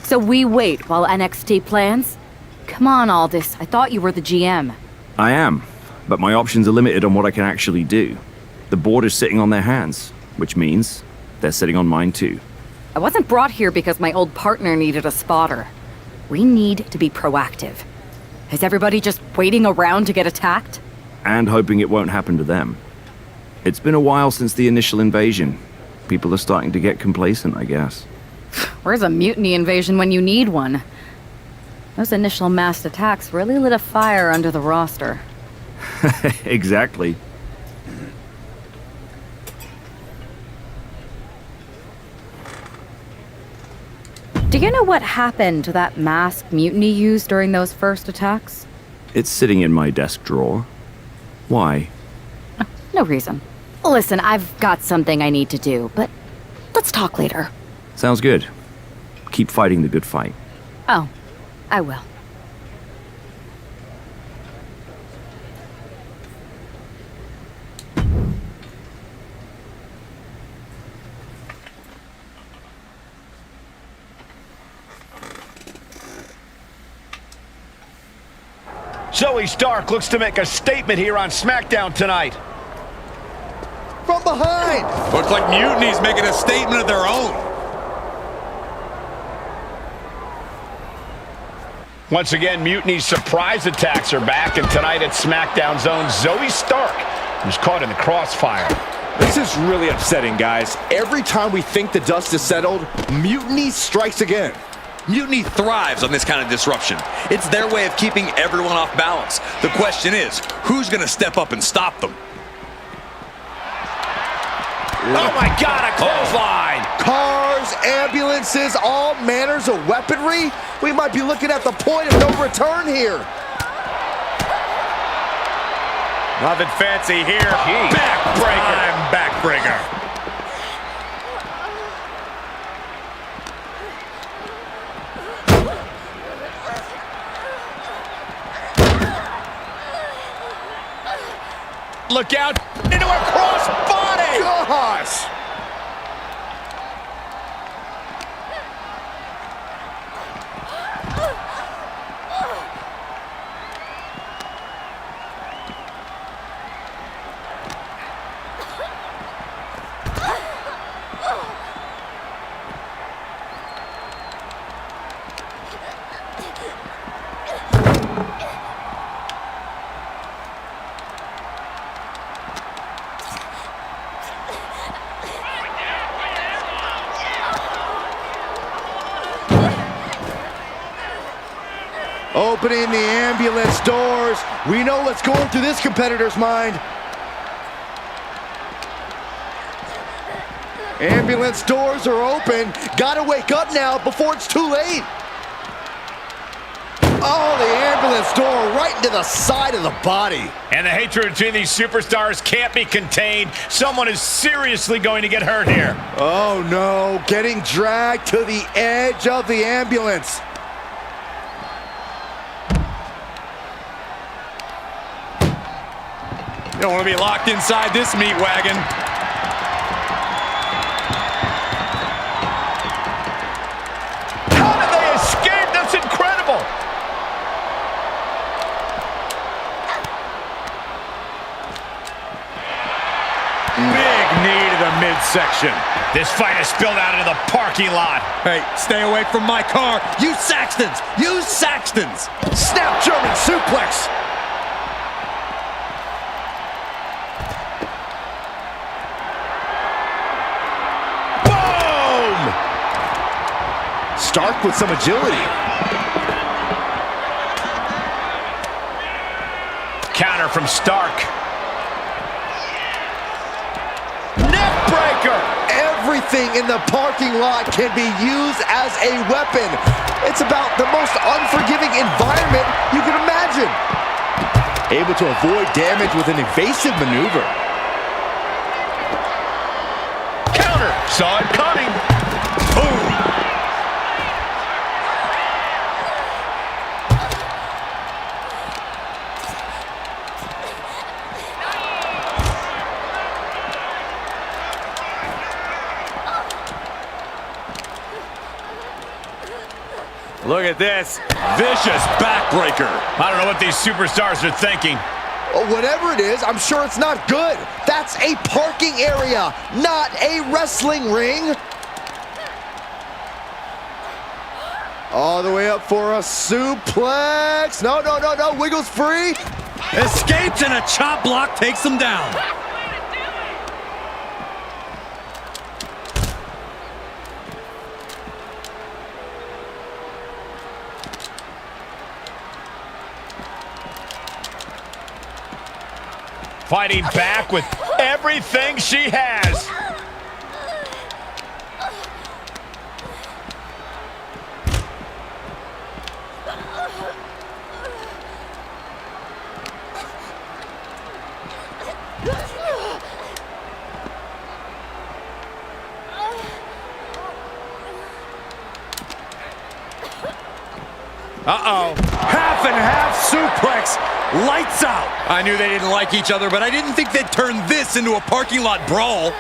So we wait while NXT plans? Come on, Aldis, I thought you were the GM. I am, but my options are limited on what I can actually do. The board is sitting on their hands, which means they're sitting on mine too. I wasn't brought here because my old partner needed a spotter. We need to be proactive. Is everybody just waiting around to get attacked? And hoping it won't happen to them. It's been a while since the initial invasion. People are starting to get complacent, I guess. Where's a mutiny invasion when you need one? Those initial massed attacks really lit a fire under the roster. Exactly. Do you know what happened to that mask Mutiny used during those first attacks? It's sitting in my desk drawer. Why? No reason. Listen, I've got something I need to do, but let's talk later. Sounds good. Keep fighting the good fight. Oh, I will. Zoe Stark looks to make a statement here on SmackDown tonight. From behind! Looks like Mutiny's making a statement of their own. Once again, Mutiny's surprise attacks are back, and tonight at SmackDown's own Zoe Stark, who's caught in the crossfire. This is really upsetting, guys. Every time we think the dust is settled, Mutiny strikes again. Mutiny thrives on this kind of disruption. It's their way of keeping everyone off balance. The question is, who's going to step up and stop them? Oh my God, a clothesline! Cars, ambulances, all manners of weaponry? We might be looking at the point of no return here. Nothing fancy here. Backbreaker. Backbreaker. Look out into a cross body! Gosh! Opening the ambulance doors. We know what's going through this competitor's mind. Ambulance doors are open. Gotta wake up now before it's too late. Oh, the ambulance door right into the side of the body. And the hatred between these superstars can't be contained. Someone is seriously going to get hurt here. Oh no, getting dragged to the edge of the ambulance. You don't want to be locked inside this meat wagon. How did they escape? That's incredible! Big knee to the midsection. This fight has spilled out into the parking lot. Hey, stay away from my car. You Saxtons! You Saxtons! Snap German suplex. Stark with some agility. Counter from Stark. Neckbreaker! Everything in the parking lot can be used as a weapon. It's about the most unforgiving environment you can imagine. Able to avoid damage with an evasive maneuver. Counter! Saw it coming. Boom! Look at this. Vicious backbreaker. I don't know what these superstars are thinking. Whatever it is, I'm sure it's not good. That's a parking area, not a wrestling ring. All the way up for a suplex. No, no, no, no. Wiggles free. Escapes and a chop block takes him down. Fighting back with everything she has. Uh-oh. Half and half suplex. Lights out. I knew they didn't like each other, but I didn't think they'd turn this into a parking lot brawl.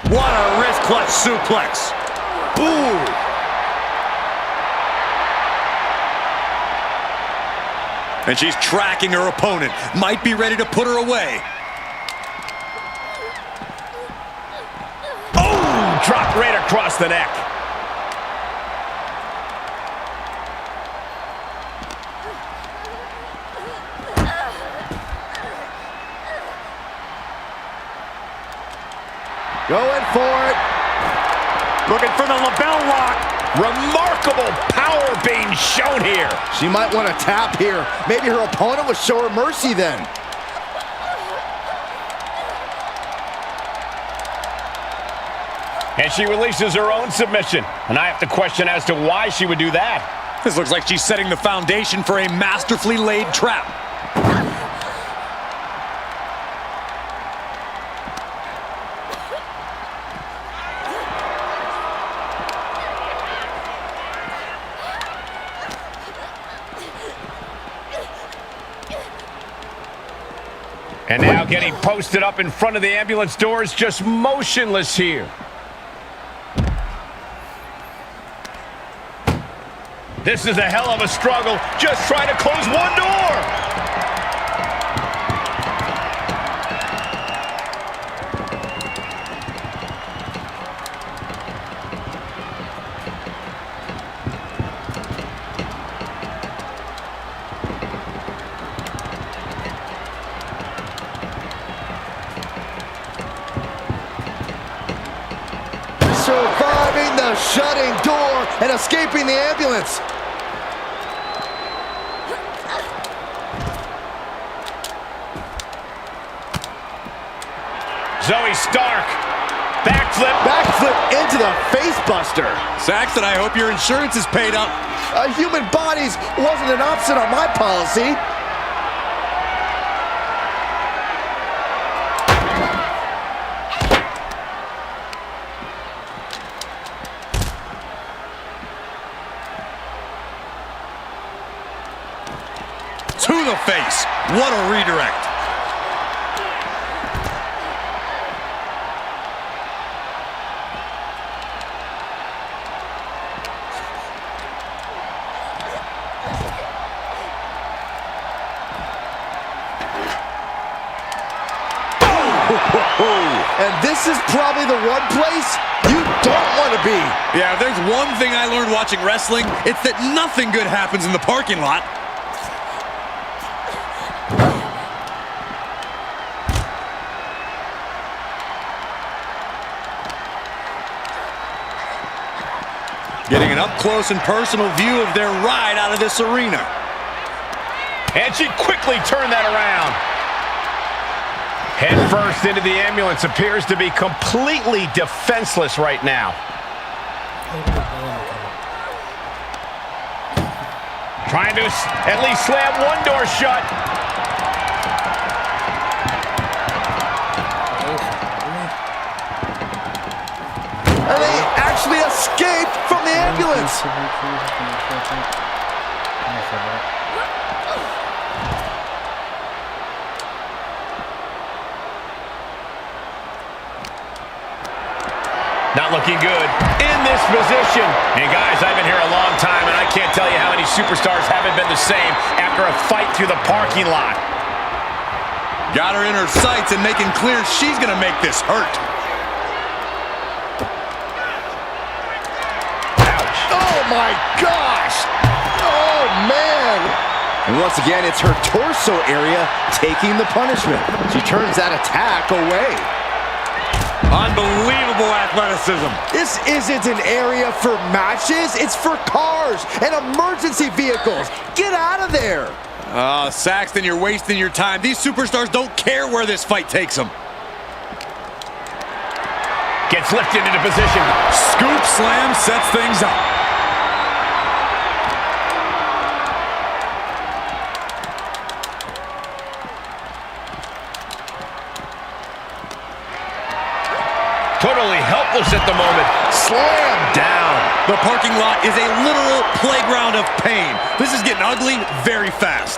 What a wrist clutch suplex. Ooh. And she's tracking her opponent. Might be ready to put her away. Oh, dropped right across the neck. Going for it. Looking for the lapel lock. Remarkable power being shown here. She might want to tap here. Maybe her opponent would show her mercy then. And she releases her own submission. And I have to question as to why she would do that. This looks like she's setting the foundation for a masterfully laid trap. And now getting posted up in front of the ambulance doors, just motionless here. This is a hell of a struggle, just trying to close one door. Surviving the shutting door and escaping the ambulance. Zoe Stark, backflip. Backflip into the face buster. Saxton, I hope your insurance is paid up. Human bodies wasn't an option on my policy. To the face. What a redirect. And this is probably the one place you don't want to be. Yeah, if there's one thing I learned watching wrestling, it's that nothing good happens in the parking lot. Getting an up-close and personal view of their ride out of this arena. And she quickly turned that around. Head first into the ambulance, appears to be completely defenseless right now. Trying to at least slam one door shut. And they actually escaped from the ambulance. Not looking good in this position. And guys, I've been here a long time, and I can't tell you how many superstars haven't been the same after a fight through the parking lot. Got her in her sights and making clear she's going to make this hurt. Ouch. Oh my gosh! Oh man! And once again, it's her torso area taking the punishment. She turns that attack away. Unbelievable athleticism. This isn't an area for matches, it's for cars and emergency vehicles. Get out of there! Saxton, you're wasting your time. These superstars don't care where this fight takes them. Gets lifted into position. Scoop slam sets things up. To totally helpless at the moment. Slam down. The parking lot is a literal playground of pain. This is getting ugly very fast.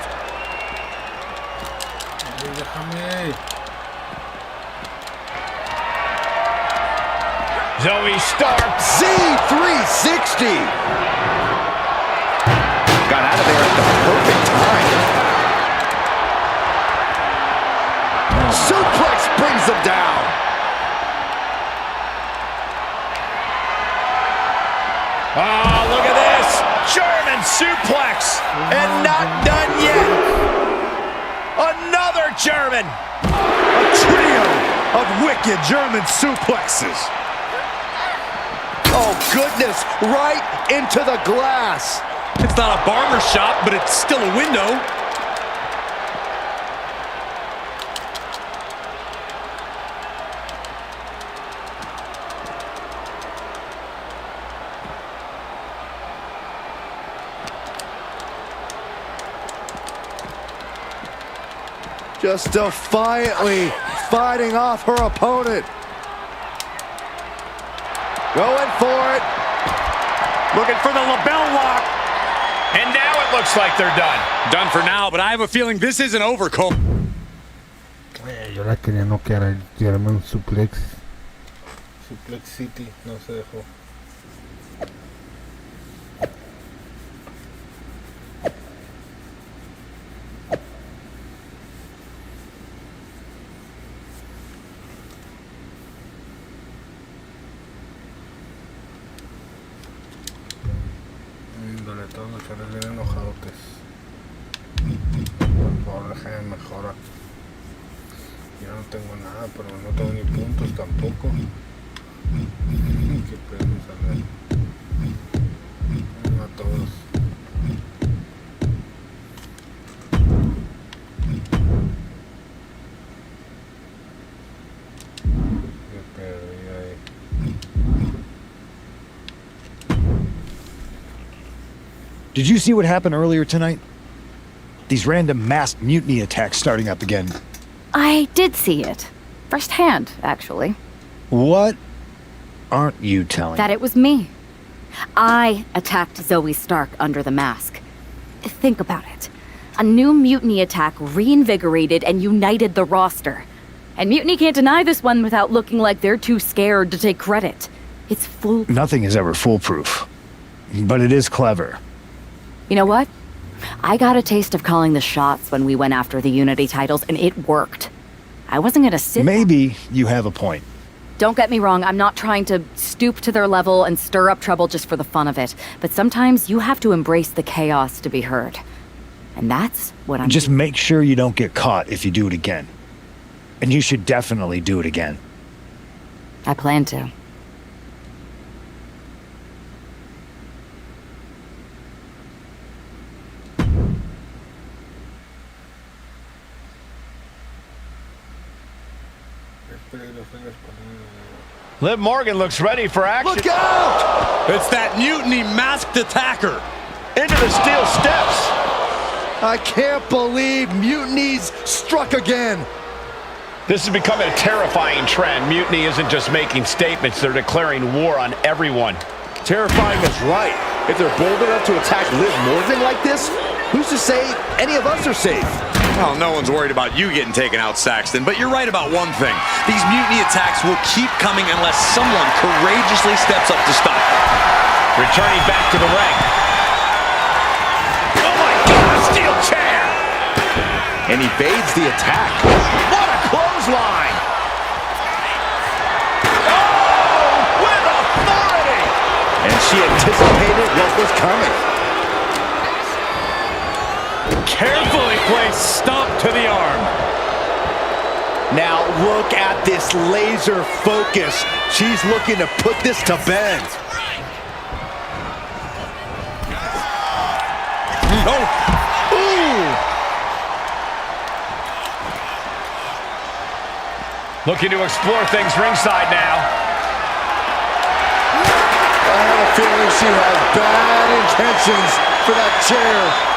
Zoe Stark. Z360. Got out of there at the perfect time. Suplex brings them down. Oh, look at this. German suplex. And not done yet. Another German. A trio of wicked German suplexes. Oh, goodness. Right into the glass. It's not a barber shop, but it's still a window. Just defiantly fighting off her opponent. Going for it. Looking for the label lock. And now it looks like they're done. Done for now, but I have a feeling this isn't over, Cole. Yo la quería noquear a German Suplex. Suplex City, no se dejó. Todos los chores vienen enojadotes. Por favor, déjenme mejorar. Yo no tengo nada, pero no tengo ni puntos tampoco. Qué pedo, sale. A todos. Qué pedo, ahí. Did you see what happened earlier tonight? These random masked mutiny attacks starting up again. I did see it. Firsthand, actually. What aren't you telling? That it was me. I attacked Zoe Stark under the mask. Think about it. A new mutiny attack reinvigorated and united the roster. And Mutiny can't deny this one without looking like they're too scared to take credit. It's full. Nothing is ever foolproof. But it is clever. You know what? I got a taste of calling the shots when we went after the Unity titles, and it worked. I wasn't gonna sit. Maybe you have a point. Don't get me wrong, I'm not trying to stoop to their level and stir up trouble just for the fun of it. But sometimes you have to embrace the chaos to be heard. And that's what I'm Just make sure you don't get caught if you do it again. And you should definitely do it again. I plan to. Liv Morgan looks ready for action. Look out! It's that Mutiny masked attacker. Into the steel steps. I can't believe Mutiny's struck again. This is becoming a terrifying trend. Mutiny isn't just making statements, they're declaring war on everyone. Terrifying is right. If they're bold enough to attack Liv Morgan like this, who's to say any of us are safe? Well, no one's worried about you getting taken out, Saxton, but you're right about one thing. These mutiny attacks will keep coming unless someone courageously steps up to stop them. Returning back to the ring. Oh my God, steel chair! And evades the attack. What a clothesline! Oh, with authority! And she anticipated what was coming. Carefully placed stomp to the arm. Now look at this laser focus. She's looking to put this to bed. Oh! Ooh! Looking to explore things ringside now. I have a feeling she has bad intentions for that chair.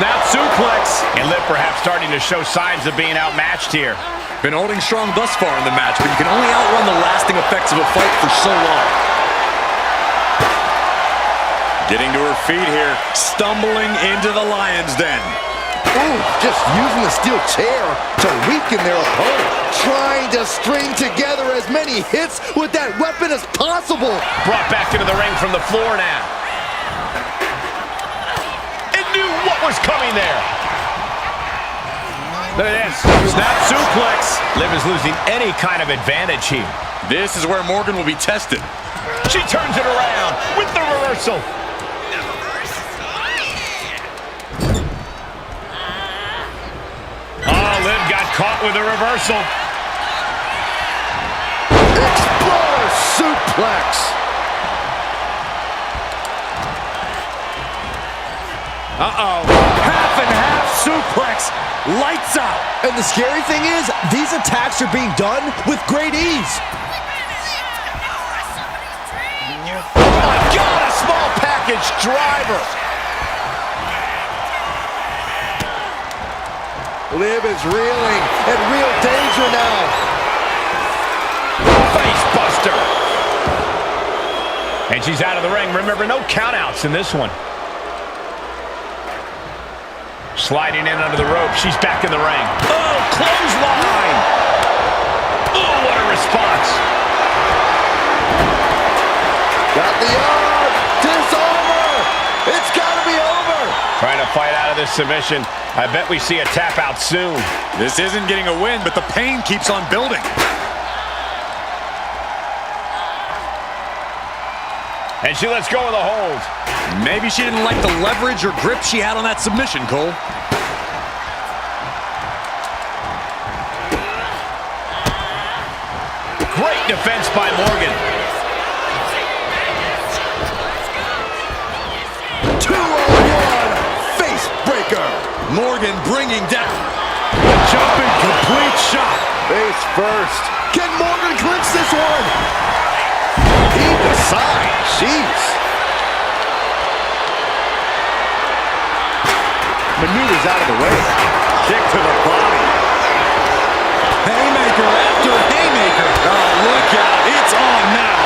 Snap suplex. And Liv perhaps starting to show signs of being outmatched here. Been holding strong thus far in the match, but you can only outrun the lasting effects of a fight for so long. Getting to her feet here, stumbling into the lion's den. Ooh, just using the steel chair to weaken their opponent. Trying to string together as many hits with that weapon as possible. Brought back into the ring from the floor now. And knew what was coming there. Look at this. Snap suplex. Liv is losing any kind of advantage here. This is where Morgan will be tested. She turns it around with the reversal. Oh, Liv got caught with a reversal. Explorer suplex. Uh-oh. Half and half suplex. Lights out. And the scary thing is, these attacks are being done with great ease. Oh my God, a small package driver. Liv is reeling in real danger now. Face buster. And she's out of the ring. Remember, no countouts in this one. Sliding in under the rope. She's back in the ring. Oh, clothesline. Oh, what a response. Got the arm. Disarmer. It's got to be over. Trying to fight out of this submission. I bet we see a tap out soon. This isn't getting a win, but the pain keeps on building. And she lets go of the hold. Maybe she didn't like the leverage or grip she had on that submission, Cole. Great defense by Morgan. 2-on-1 face breaker. Morgan bringing down. Jumping complete shot. Face first. Can Morgan clinch this one? He decides. Jeez. Maneuvers out of the way. Kick to the body. Haymaker after haymaker. Oh, look out. It's on now.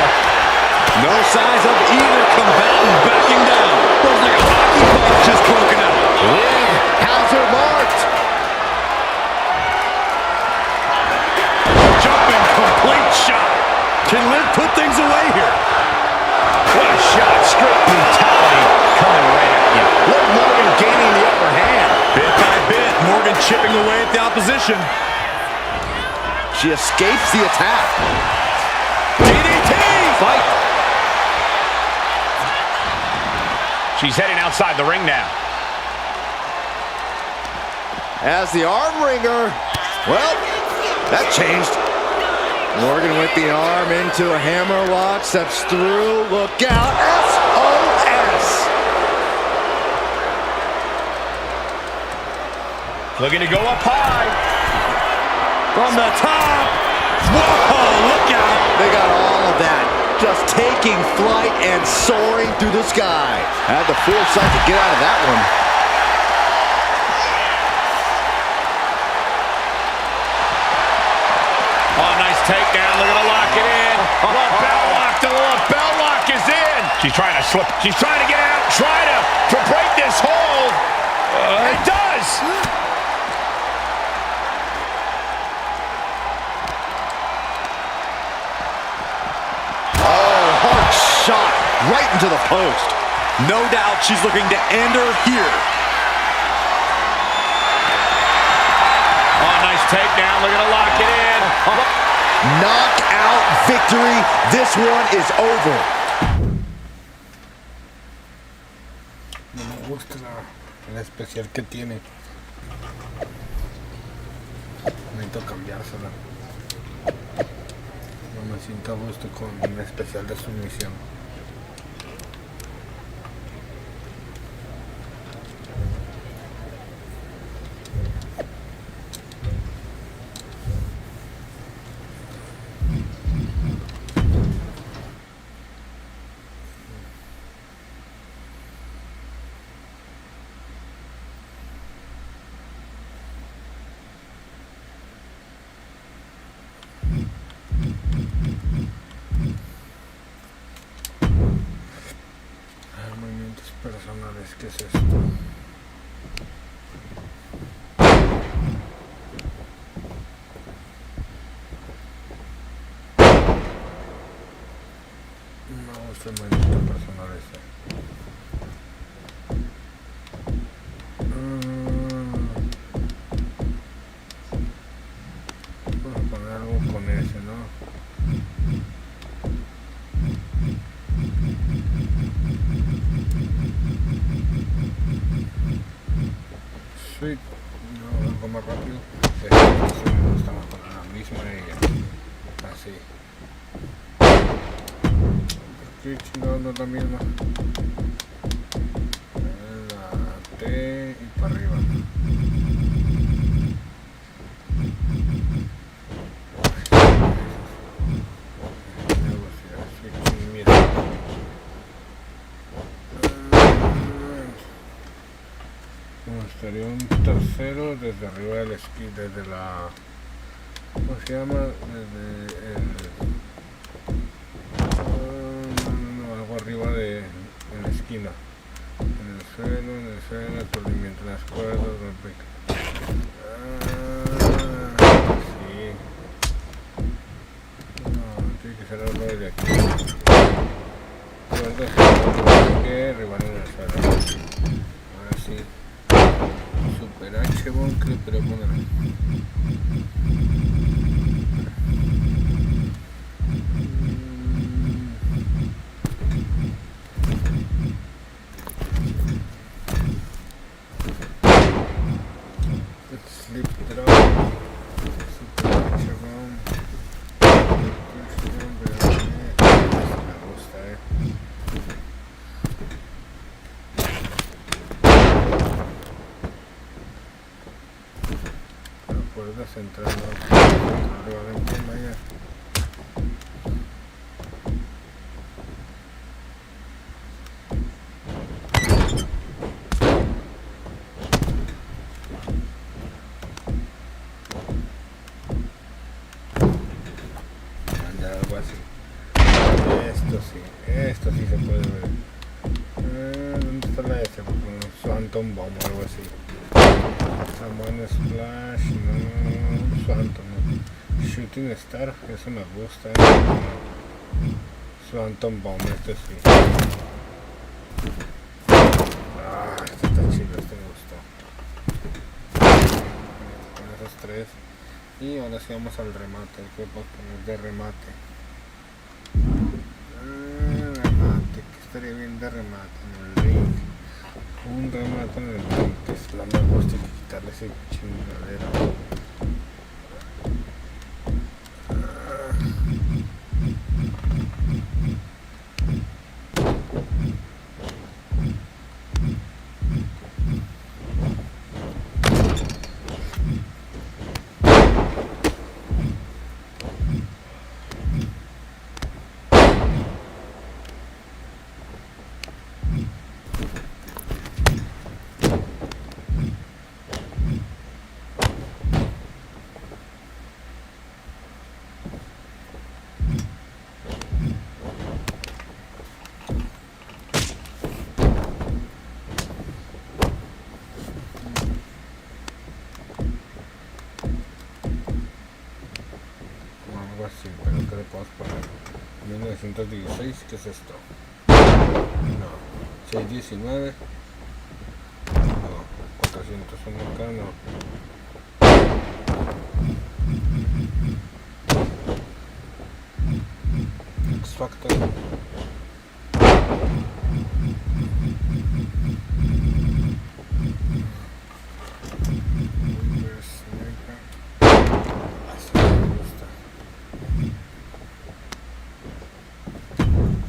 No signs of either combatant backing down. Looks like a hockey fight just broken out. Liv has her marked. Jumping complete shot. Can Liv put things away here? What a shot. Straight brutality coming right at you. Liv Morgan gaining the upper hand. Bit by bit, Morgan chipping away at the opposition. She escapes the attack. DDT! Fight. She's heading outside the ring now. As the arm wringer. Well, that changed. Morgan with the arm into a hammerlock. Steps through. Look out. SOS. Looking to go up high. From the top. Whoa, look out. They got all of that. Just taking flight and soaring through the sky. Had the foresight to get out of that one. Oh, nice takedown. Look at the lock it in. Lapel lock. The lapel lock is in. She's trying to slip. She's trying to get out. Trying to break this hold. It does. Shot right into the post. No doubt she's looking to end her here. Oh, nice takedown. Look at her lock it in. Knockout victory. This one is over. No me gusta la especial que tiene. Necesito cambiársela. No me siento a gusto con la especial de sumisión. Movimientos personales, ¿qué es esto? No, este movimiento personal ese. Vamos a poner algo con ese, ¿no? Sweet, no, algo más rápido. Estamos con la misma ella. Así. ¿Por qué chingado no es la misma? La T y para arriba. Estaría un tercero desde arriba del esquí, desde la, ¿cómo se llama? Desde el, algo arriba de en la esquina, en el suelo, el movimiento de las cuerdas, sí, no, tiene que ser algo de aquí, cuerdas que arriba en el suelo, ahora sí. Super H bunker, pero poner slip drop, super H bomb, me gusta, cuerda central, arriba del tema ya. Andar algo así. Esto sí se puede ver. ¿Dónde está la S? Porque un Phantom Bomb o algo así. Samuel Splash, no, Phantom, no. Shooting Star, eso me gusta. Phantom Bomb, este sí. Este está chido, este me gustó. Con esos tres. Y ahora sí vamos al remate, el que puedo poner de remate. Remate, que estaría bien de remate en el ring. Un remate en el ring, que es la más gusta, hay que quitarle ese chingadera. Así, pero ¿qué le podemos poner? 1916, ¿qué es esto? No, 619. No, 401 acá, no. X Factor.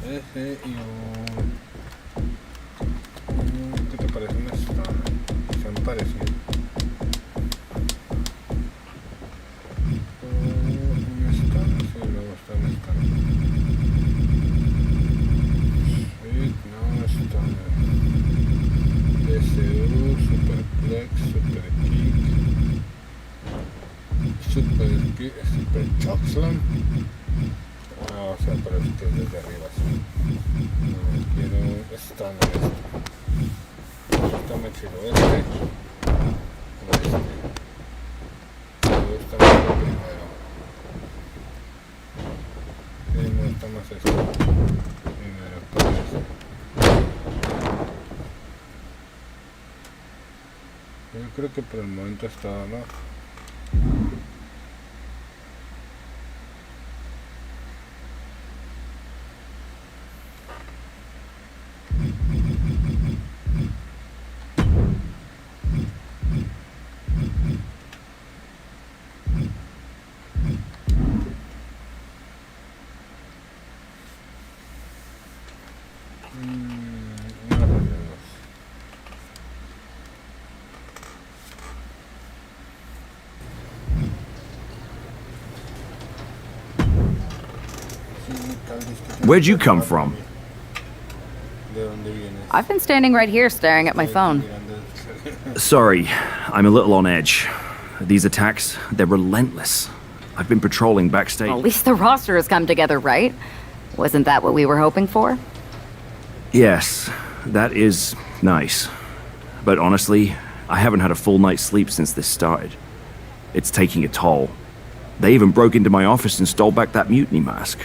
Ese y ¿qué te parece un stand? Se han parecido. Un stand, sí, me gusta un stand. Sí, no, stand. SU, Superplex, Super Kick, Super Kick, Super Chokeslam. O sea, pero es que es desde arriba. Sí. No, quiero esta, no esta. Esta me quiero este. No este. Esta me quiero primero. Sí, me gusta más esta. Primero, todo esto. Yo creo que por el momento está, ¿no? Where'd you come from? I've been standing right here staring at my phone. Sorry, I'm a little on edge. These attacks, they're relentless. I've been patrolling backstage. Well, at least the roster has come together, right? Wasn't that what we were hoping for? Yes, that is nice. But honestly, I haven't had a full night's sleep since this started. It's taking a toll. They even broke into my office and stole back that mutiny mask.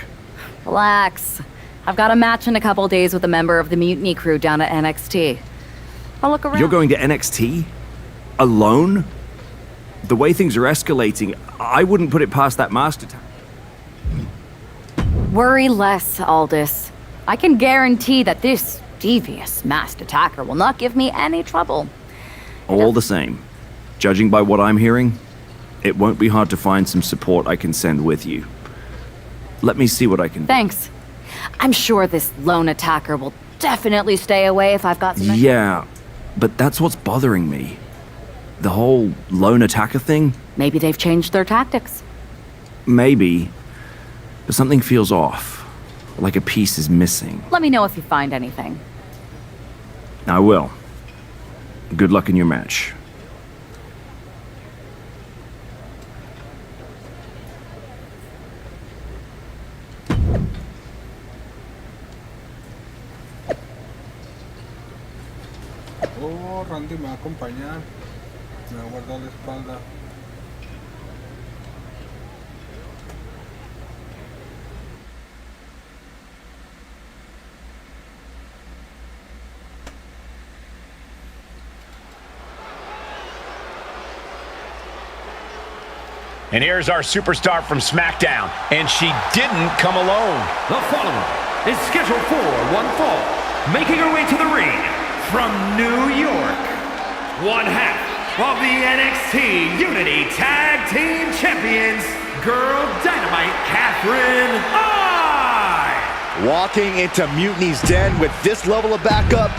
Relax. I've got a match in a couple days with a member of the Mutiny crew down at NXT. I'll look around. You're going to NXT? Alone? The way things are escalating, I wouldn't put it past that mask attack. Worry less, Aldous. I can guarantee that this devious masked attacker will not give me any trouble. All the same, judging by what I'm hearing, it won't be hard to find some support I can send with you. Let me see what I can do. Thanks. I'm sure this lone attacker will definitely stay away if I've got some... Yeah, but that's what's bothering me. The whole lone attacker thing? Maybe they've changed their tactics. Maybe, but something feels off. Like a piece is missing. Let me know if you find anything. I will. Good luck in your match. Oh, Randy me va a acompañar. Me va a guardar la espalda. And here's our superstar from SmackDown, and she didn't come alone. The follower is scheduled for one fall, making her way to the ring from New York. One half of the NXT Unity Tag Team Champions, Girl Dynamite Catherine I. Walking into Mutiny's den with this level of backup.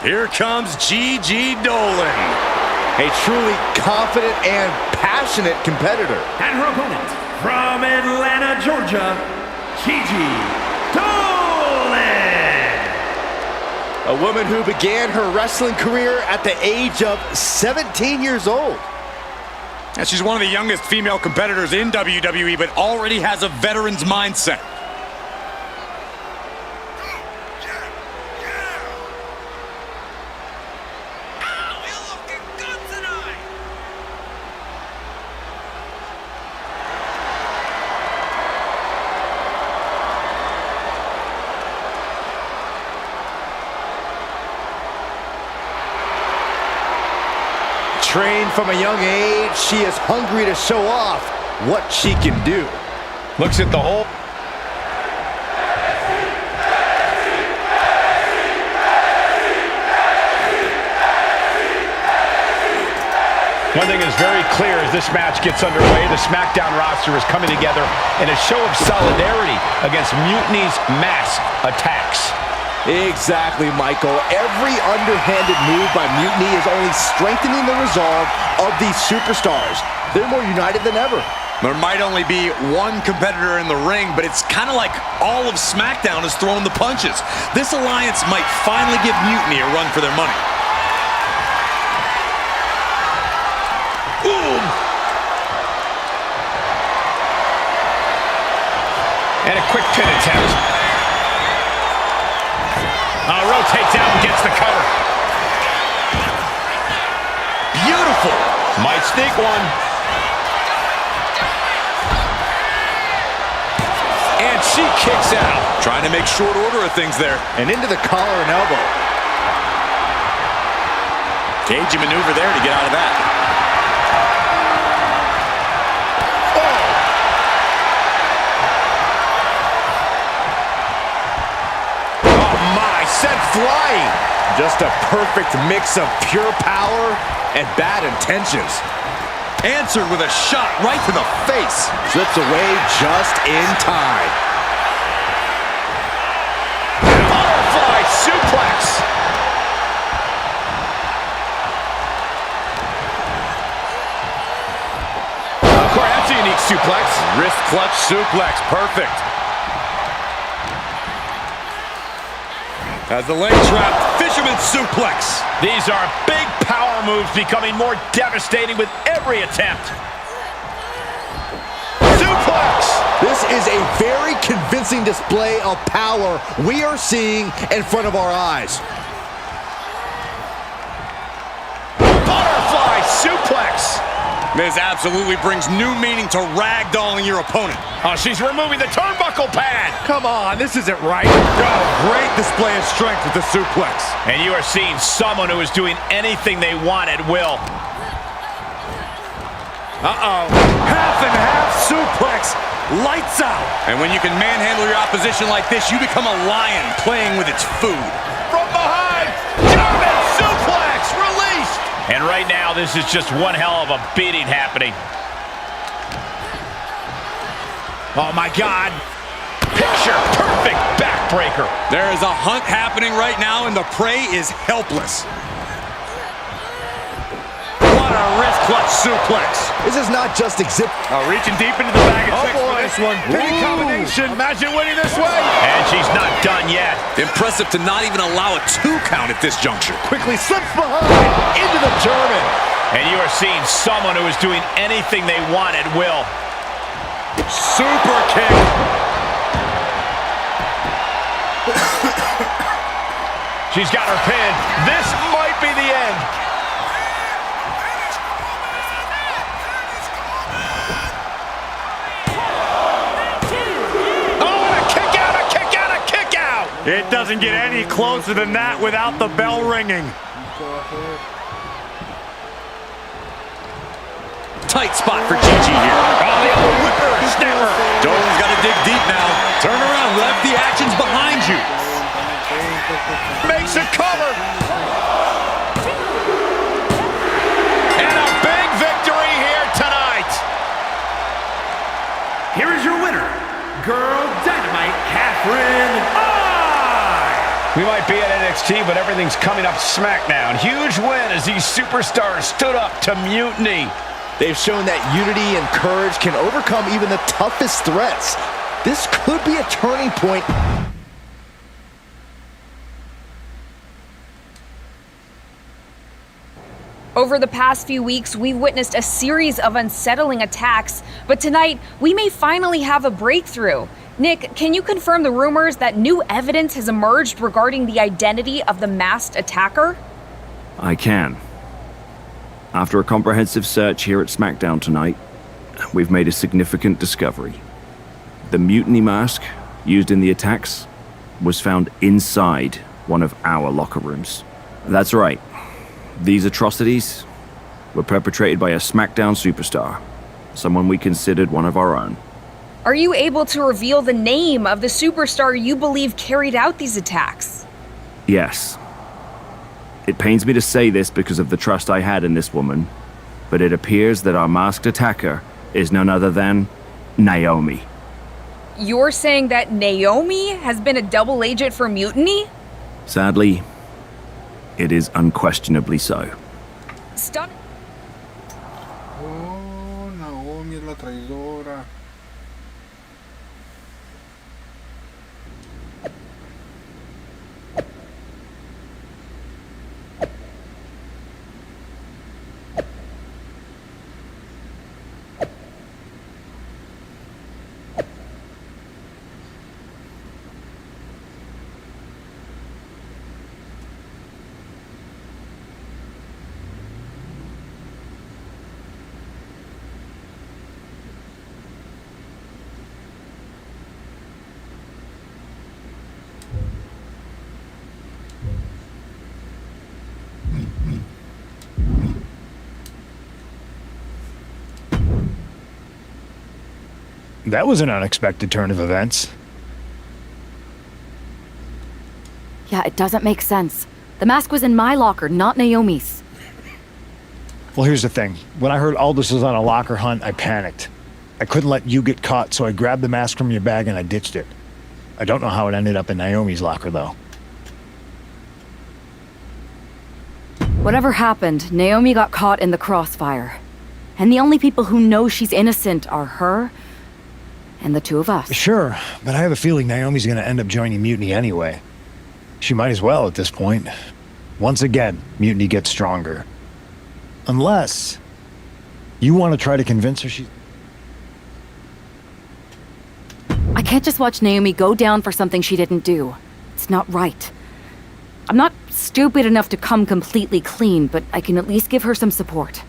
Here comes Gigi Dolan. A truly confident and passionate competitor. And her opponent from Atlanta, Georgia, Gigi Dolan. A woman who began her wrestling career at the age of 17 years old. And she's one of the youngest female competitors in WWE, but already has a veteran's mindset. Trained from a young age, she is hungry to show off what she can do. Looks at the whole... One thing is very clear as this match gets underway, the SmackDown roster is coming together in a show of solidarity against Mutiny's mass attacks. Exactly, Michael. Every underhanded move by Mutiny is only strengthening the resolve of these superstars. They're more united than ever. There might only be one competitor in the ring, but it's kind of like all of SmackDown is throwing the punches. This alliance might finally give Mutiny a run for their money. Boom! And a quick pin attempt. Rotates out and gets the cover. Beautiful! Might sneak one. And she kicks out. Trying to make short order of things there. And into the collar and elbow. Cagey maneuver there to get out of that. Sent flying. Just a perfect mix of pure power and bad intentions. Answered with a shot right to the face. Slips away just in time. Butterfly suplex. Of course, that's a unique suplex. Wrist clutch suplex. Perfect. As the leg trap, fisherman suplex. These are big power moves becoming more devastating with every attempt. Suplex! This is a very convincing display of power we are seeing in front of our eyes. Butterfly suplex! This absolutely brings new meaning to ragdolling your opponent. Oh, she's removing the turnbuckle pad. Come on, this isn't right. Oh, great display of strength with the suplex. And you are seeing someone who is doing anything they want at will. Uh-oh. Half and half suplex. Lights out. And when you can manhandle your opposition like this, you become a lion playing with its food. From behind, German suplex released. And right now, this is just one hell of a beating happening. Oh my God. Picture perfect backbreaker. There is a hunt happening right now, and the prey is helpless. What a wrist clutch suplex. This is not just Reaching deep into the bag of tricks for boy. this one. Pinning combination. Imagine winning this way. And she's not done yet. Impressive to not even allow a 2 count at this juncture. Quickly slips behind into the German. And you are seeing someone who is doing anything they want at will. Super kick. She's got her pin. This might be the end. It doesn't get any closer than that without the bell ringing. Tight spot for Gigi here. Oh, the old whipper snapper. Dolan's got to dig deep now. Turn around, left the action's behind you. Makes a cover. And a big victory here tonight. Here is your winner, Girl Dynamite, Catherine. We might be at NXT, but everything's coming up SmackDown. Huge win as these superstars stood up to Mutiny. They've shown that unity and courage can overcome even the toughest threats. This could be a turning point. Over the past few weeks, we've witnessed a series of unsettling attacks, but tonight, we may finally have a breakthrough. Nick, can you confirm the rumors that new evidence has emerged regarding the identity of the masked attacker? I can. After a comprehensive search here at SmackDown tonight, we've made a significant discovery. The mutiny mask used in the attacks was found inside one of our locker rooms. That's right. These atrocities were perpetrated by a SmackDown superstar, someone we considered one of our own. Are you able to reveal the name of the superstar you believe carried out these attacks? Yes. It pains me to say this because of the trust I had in this woman, but it appears that our masked attacker is none other than Naomi. You're saying that Naomi has been a double agent for Mutiny? Sadly, it is unquestionably so. Stunning. Oh, Naomi es la traidora. That was an unexpected turn of events. Yeah, it doesn't make sense. The mask was in my locker, not Naomi's. Well, here's the thing. When I heard Aldous was on a locker hunt, I panicked. I couldn't let you get caught, so I grabbed the mask from your bag and I ditched it. I don't know how it ended up in Naomi's locker, though. Whatever happened, Naomi got caught in the crossfire. And the only people who know she's innocent are her and the two of us. Sure, but I have a feeling Naomi's gonna end up joining Mutiny anyway. She might as well at this point. Once again, Mutiny gets stronger. Unless you want to try to convince her she's... I can't just watch Naomi go down for something she didn't do. It's not right. I'm not stupid enough to come completely clean, but I can at least give her some support.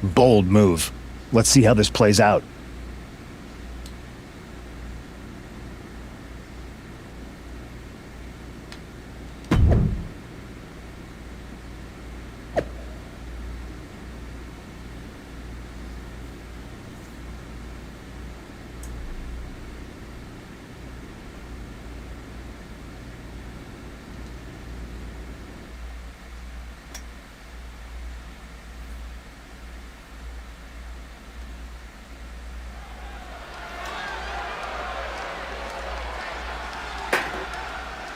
Bold move. Let's see how this plays out.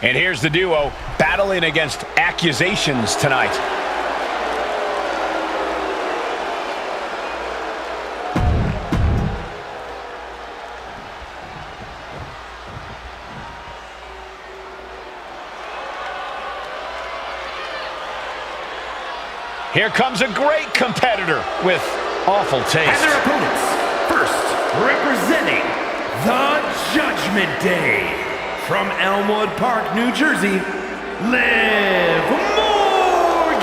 And here's the duo battling against accusations tonight. Here comes a great competitor with awful taste. And their opponents, first representing the Judgment Day, from Elmwood Park, New Jersey, Liv Morgan!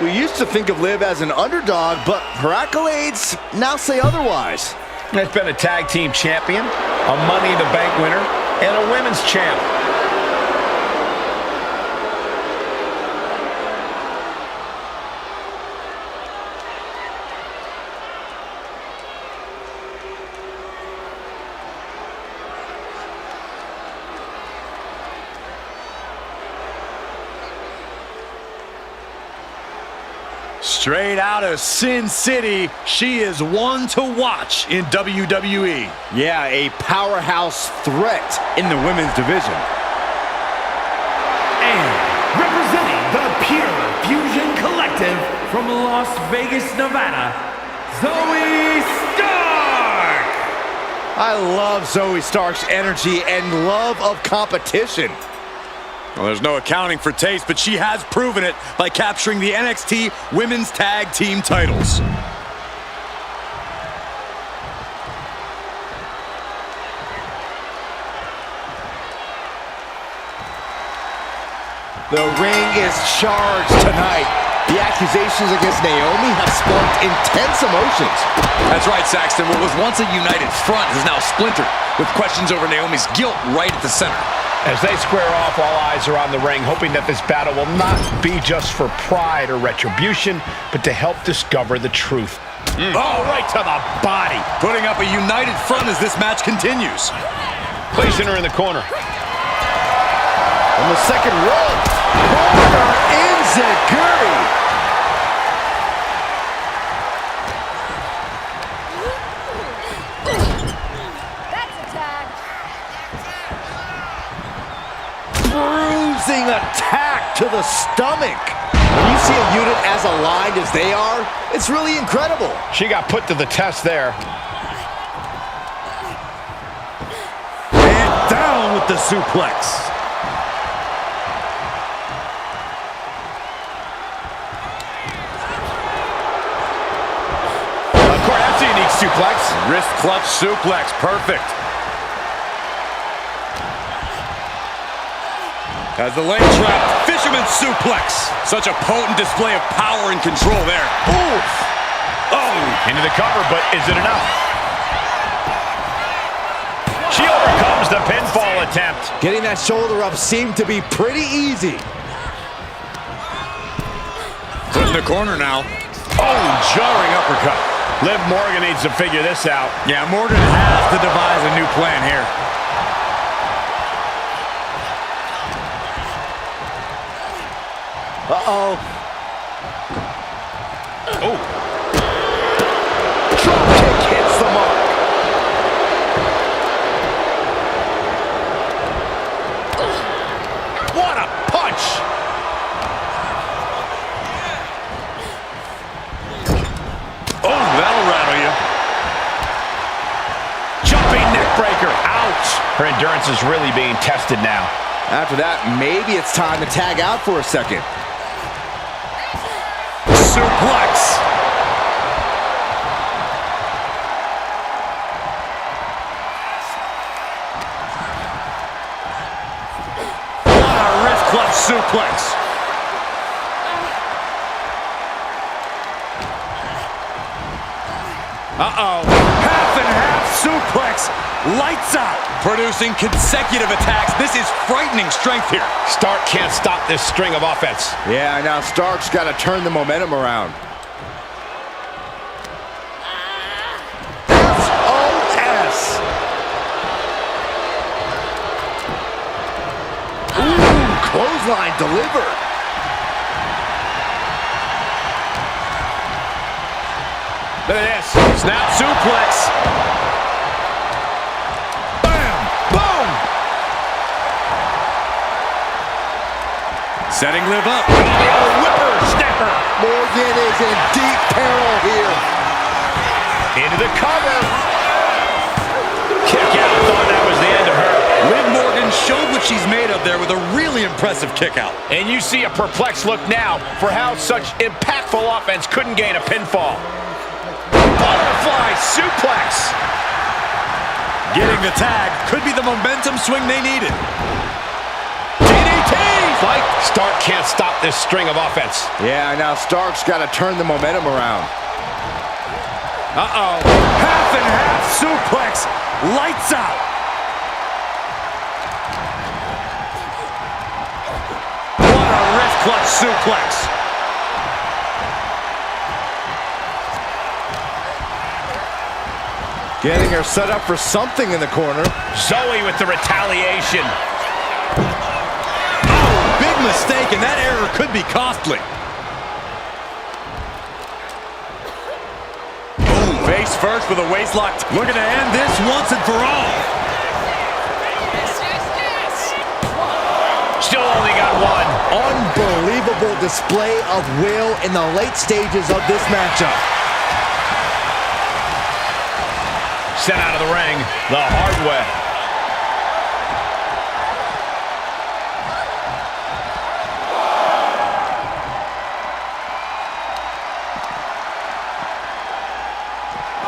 We used to think of Liv as an underdog, but her accolades now say otherwise. Has been a tag team champion, a Money in the Bank winner, and a women's champ. Straight out of Sin City, she is one to watch in WWE. Yeah, a powerhouse threat in the women's division. And representing the Pure Fusion Collective from Las Vegas, Nevada, Zoe Stark! I love Zoe Stark's energy and love of competition. Well, there's no accounting for taste, but she has proven it by capturing the NXT Women's Tag Team titles. The ring is charged tonight. The accusations against Naomi have sparked intense emotions. That's right, Saxton. What was once a united front is now splintered, with questions over Naomi's guilt right at the center. As they square off, all eyes are on the ring, hoping that this battle will not be just for pride or retribution, but to help discover the truth. Oh, right to the body. Putting up a united front as this match continues. Placing her in the corner. On the second rope, corner Enziguri. Bruising attack to the stomach. When you see a unit as aligned as they are, it's really incredible. She got put to the test there. And down with the suplex. Of course, that's a unique suplex. Wrist clutch suplex, perfect. As the leg trap, fisherman suplex. Such a potent display of power and control there. Oof! Oh! Into the cover, but is it enough? She overcomes the pinfall attempt. Getting that shoulder up seemed to be pretty easy. Put in the corner now. Oh, jarring uppercut. Liv Morgan needs to figure this out. Yeah, Morgan has to devise a new plan here. Uh-oh. Oh. Drop kick hits the mark. What a punch. Oh, that'll rattle you. Jumping neck breaker. Ouch. Her endurance is really being tested now. After that, maybe it's time to tag out for a second. Suplex. What a wrist clutch suplex. Uh-oh. Half and half suplex. Lights out. Producing consecutive attacks. This is frightening strength here. Stark can't stop this string of offense. Yeah, now Stark's got to turn the momentum around. SOS! Ooh, clothesline delivered. Look at this. Snap suplex. Setting Liv up. Whipper snapper. Morgan is in deep peril here. Into the cover. Kick out. Thought that was the end of her. Liv Morgan showed what she's made of there with a really impressive kick out. And you see a perplexed look now for how such impactful offense couldn't gain a pinfall. Butterfly suplex. Getting the tag could be the momentum swing they needed. Fight. Stark can't stop this string of offense. Yeah, now Stark's got to turn the momentum around. Uh-oh. Half and half suplex. Lights out. What a wrist clutch suplex. Getting her set up for something in the corner. Zoe with the retaliation. Big mistake, and that error could be costly. Boom, face first with a waist lock. Looking to end this once and for all. Still only got one. Unbelievable display of will in the late stages of this matchup. Sent out of the ring the hard way.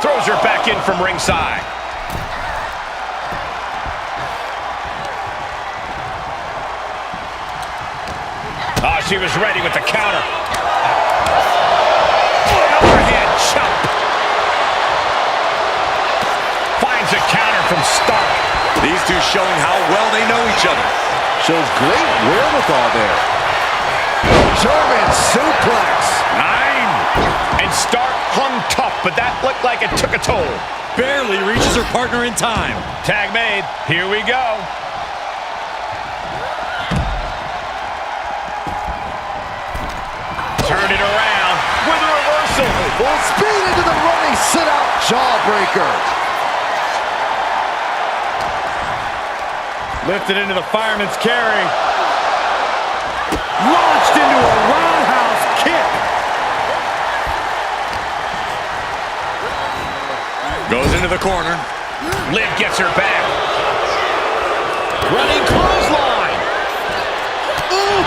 Throws her back in from ringside. Oh, she was ready with the counter. Overhand chop. Finds a counter from Stark. These two showing how well they know each other. Shows great wherewithal there. German suplex. 9. And Stark hung tough, but that looked like it took a toll. Barely reaches her partner in time. Tag made. Here we go. Turn it around with a reversal. Full speed into the running sit-out jawbreaker. Lifted into the fireman's carry. Launched into a roundhouse Goes into the corner. Liv gets her back. Running clothesline. Ooh.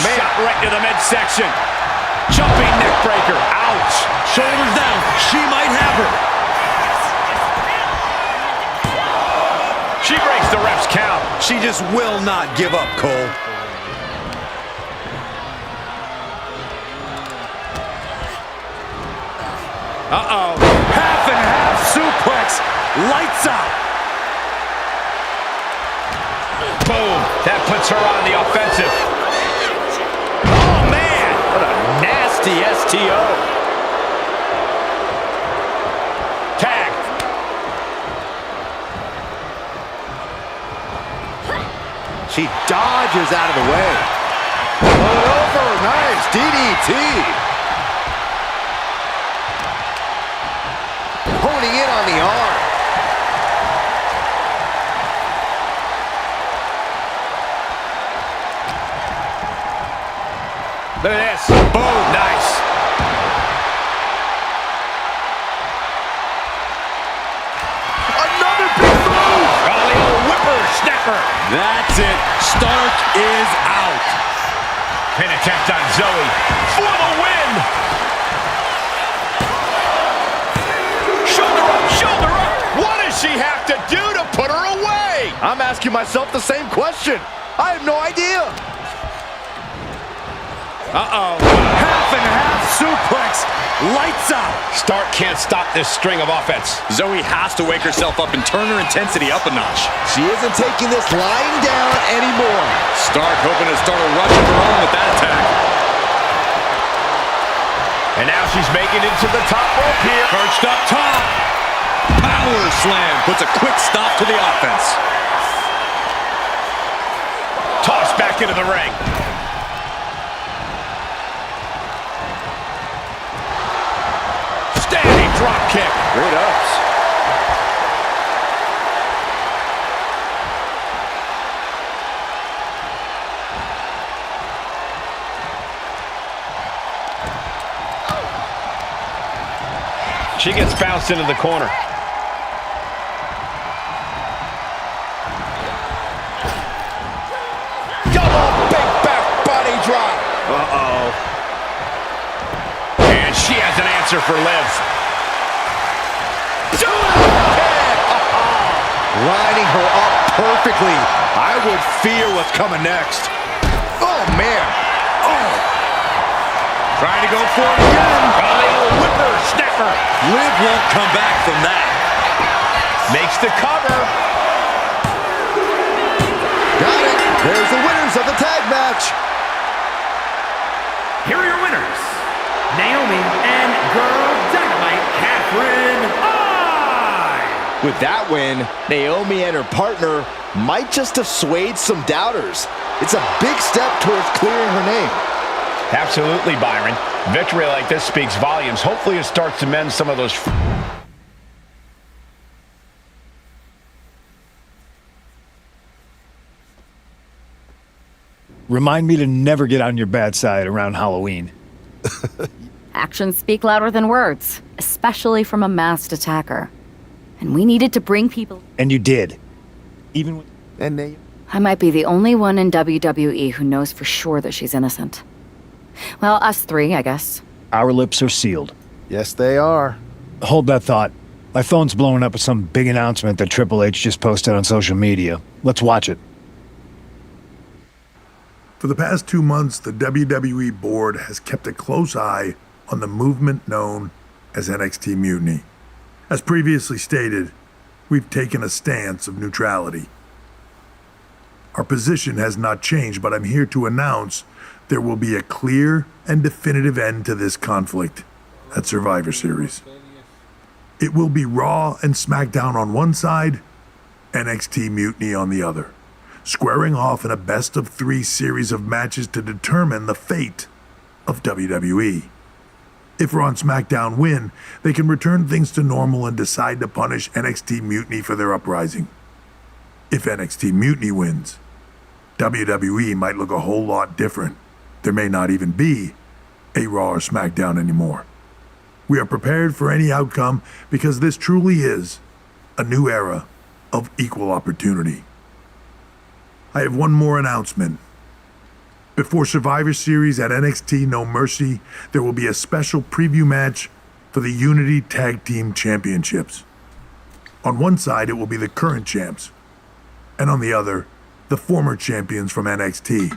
Shot right to the midsection. Jumping neck breaker. Ouch. Shoulders down. She might have her. She breaks the ref's count. She just will not give up, Cole. Uh-oh. Half and half suplex. Lights out. Boom. That puts her on the offensive. Oh, man. What a nasty STO. Tag. She dodges out of the way. Put over. Nice DDT. Honing in on the arm. Look at this. Boom. Nice. Another big move. Oh, the old whippersnapper. That's it. Stark is out. Pin attempt on Zoe for the win. Shoulder up, shoulder up. What does she have to do to put her away? I'm asking myself the same question. I have no idea. Uh-oh. Half and half suplex. Lights out. Stark can't stop this string of offense. Zoe has to wake herself up and turn her intensity up a notch. She isn't taking this lying down anymore. Stark hoping to start a rush of her own with that attack. And now she's making it to the top rope here. Perched up top. Power slam puts a quick stop to the offense. Tossed back into the ring. Standing drop kick. Great ups. She gets bounced into the corner. Double big back body drop. Uh-oh. And she has an answer for Liv. Lining her up perfectly. I would fear what's coming next. Oh, man. Oh. Trying to go for it again. Oh, the old whippersnapper. Liv won't come back from that. Makes the cover. Got it. There's the winners of the tag match. Here are your winners, Naomi and Girl Dynamite Catherine I. With that win, Naomi and her partner might just have swayed some doubters. It's a big step towards clearing her name. Absolutely, Byron. Victory like this speaks volumes. Hopefully it starts to mend some of those... Remind me to never get on your bad side around Halloween. Actions speak louder than words, especially from a masked attacker. And we needed to bring people... And you did. Even with... And they... I might be the only one in WWE who knows for sure that she's innocent. Well, us three, I guess. Our lips are sealed. Yes, they are. Hold that thought. My phone's blowing up with some big announcement that Triple H just posted on social media. Let's watch it. For the past 2 months, the WWE board has kept a close eye on the movement known as NXT Mutiny. As previously stated, we've taken a stance of neutrality. Our position has not changed, but I'm here to announce there will be a clear and definitive end to this conflict at Survivor Series. It will be Raw and SmackDown on one side, NXT Mutiny on the other, squaring off in a best-of-3 series of matches to determine the fate of WWE. If Raw and SmackDown win, they can return things to normal and decide to punish NXT Mutiny for their uprising. If NXT Mutiny wins, WWE might look a whole lot different. There may not even be a Raw or SmackDown anymore. We are prepared for any outcome because this truly is a new era of equal opportunity. I have one more announcement. Before Survivor Series at NXT No Mercy, there will be a special preview match for the Unity Tag Team Championships. On one side, it will be the current champs, and on the other, the former champions from NXT,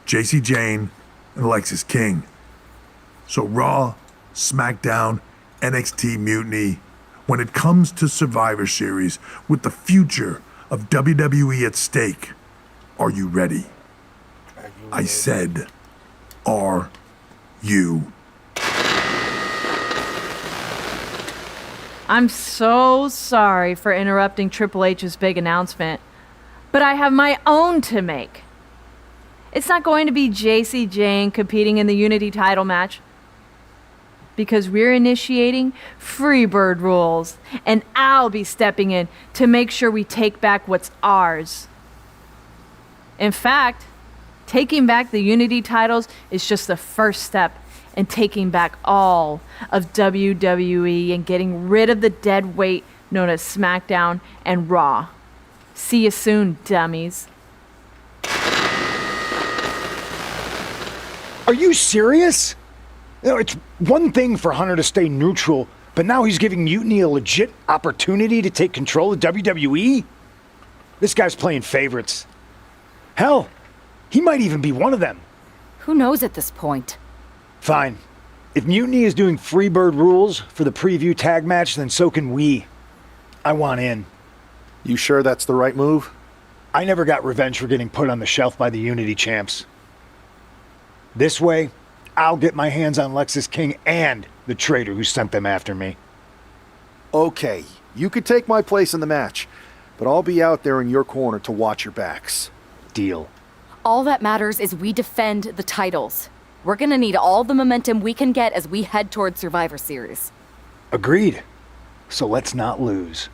JC Jane and Alexis King. So Raw, SmackDown, NXT Mutiny, when it comes to Survivor Series with the future of WWE at stake, are you ready? I said, are you? I'm so sorry for interrupting Triple H's big announcement, but I have my own to make. It's not going to be JC Jane competing in the Unity title match, because we're initiating Freebird rules, and I'll be stepping in to make sure we take back what's ours. In fact, taking back the Unity titles is just the first step in taking back all of WWE and getting rid of the dead weight known as SmackDown and Raw. See you soon, dummies. Are you serious? You know, it's one thing for Hunter to stay neutral, but now he's giving Mutiny a legit opportunity to take control of WWE? This guy's playing favorites. Hell, he might even be one of them. Who knows at this point? Fine. If Mutiny is doing Freebird rules for the preview tag match, then so can we. I want in. You sure that's the right move? I never got revenge for getting put on the shelf by the Unity champs. This way, I'll get my hands on Lexis King and the traitor who sent them after me. Okay, you could take my place in the match, but I'll be out there in your corner to watch your backs. Deal. All that matters is we defend the titles. We're gonna need all the momentum we can get as we head towards Survivor Series. Agreed. So let's not lose.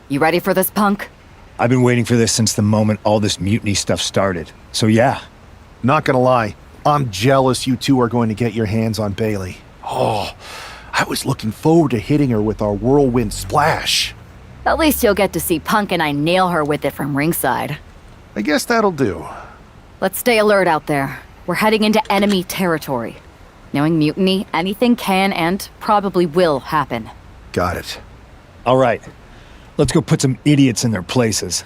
You ready for this, punk? I've been waiting for this since the moment all this Mutiny stuff started. So yeah. Not gonna lie, I'm jealous you two are going to get your hands on Bailey. Oh, I was looking forward to hitting her with our whirlwind splash. At least you'll get to see Punk and I nail her with it from ringside. I guess that'll do. Let's stay alert out there. We're heading into enemy territory. Knowing Mutiny, anything can and probably will happen. Got it. All right. Let's go put some idiots in their places.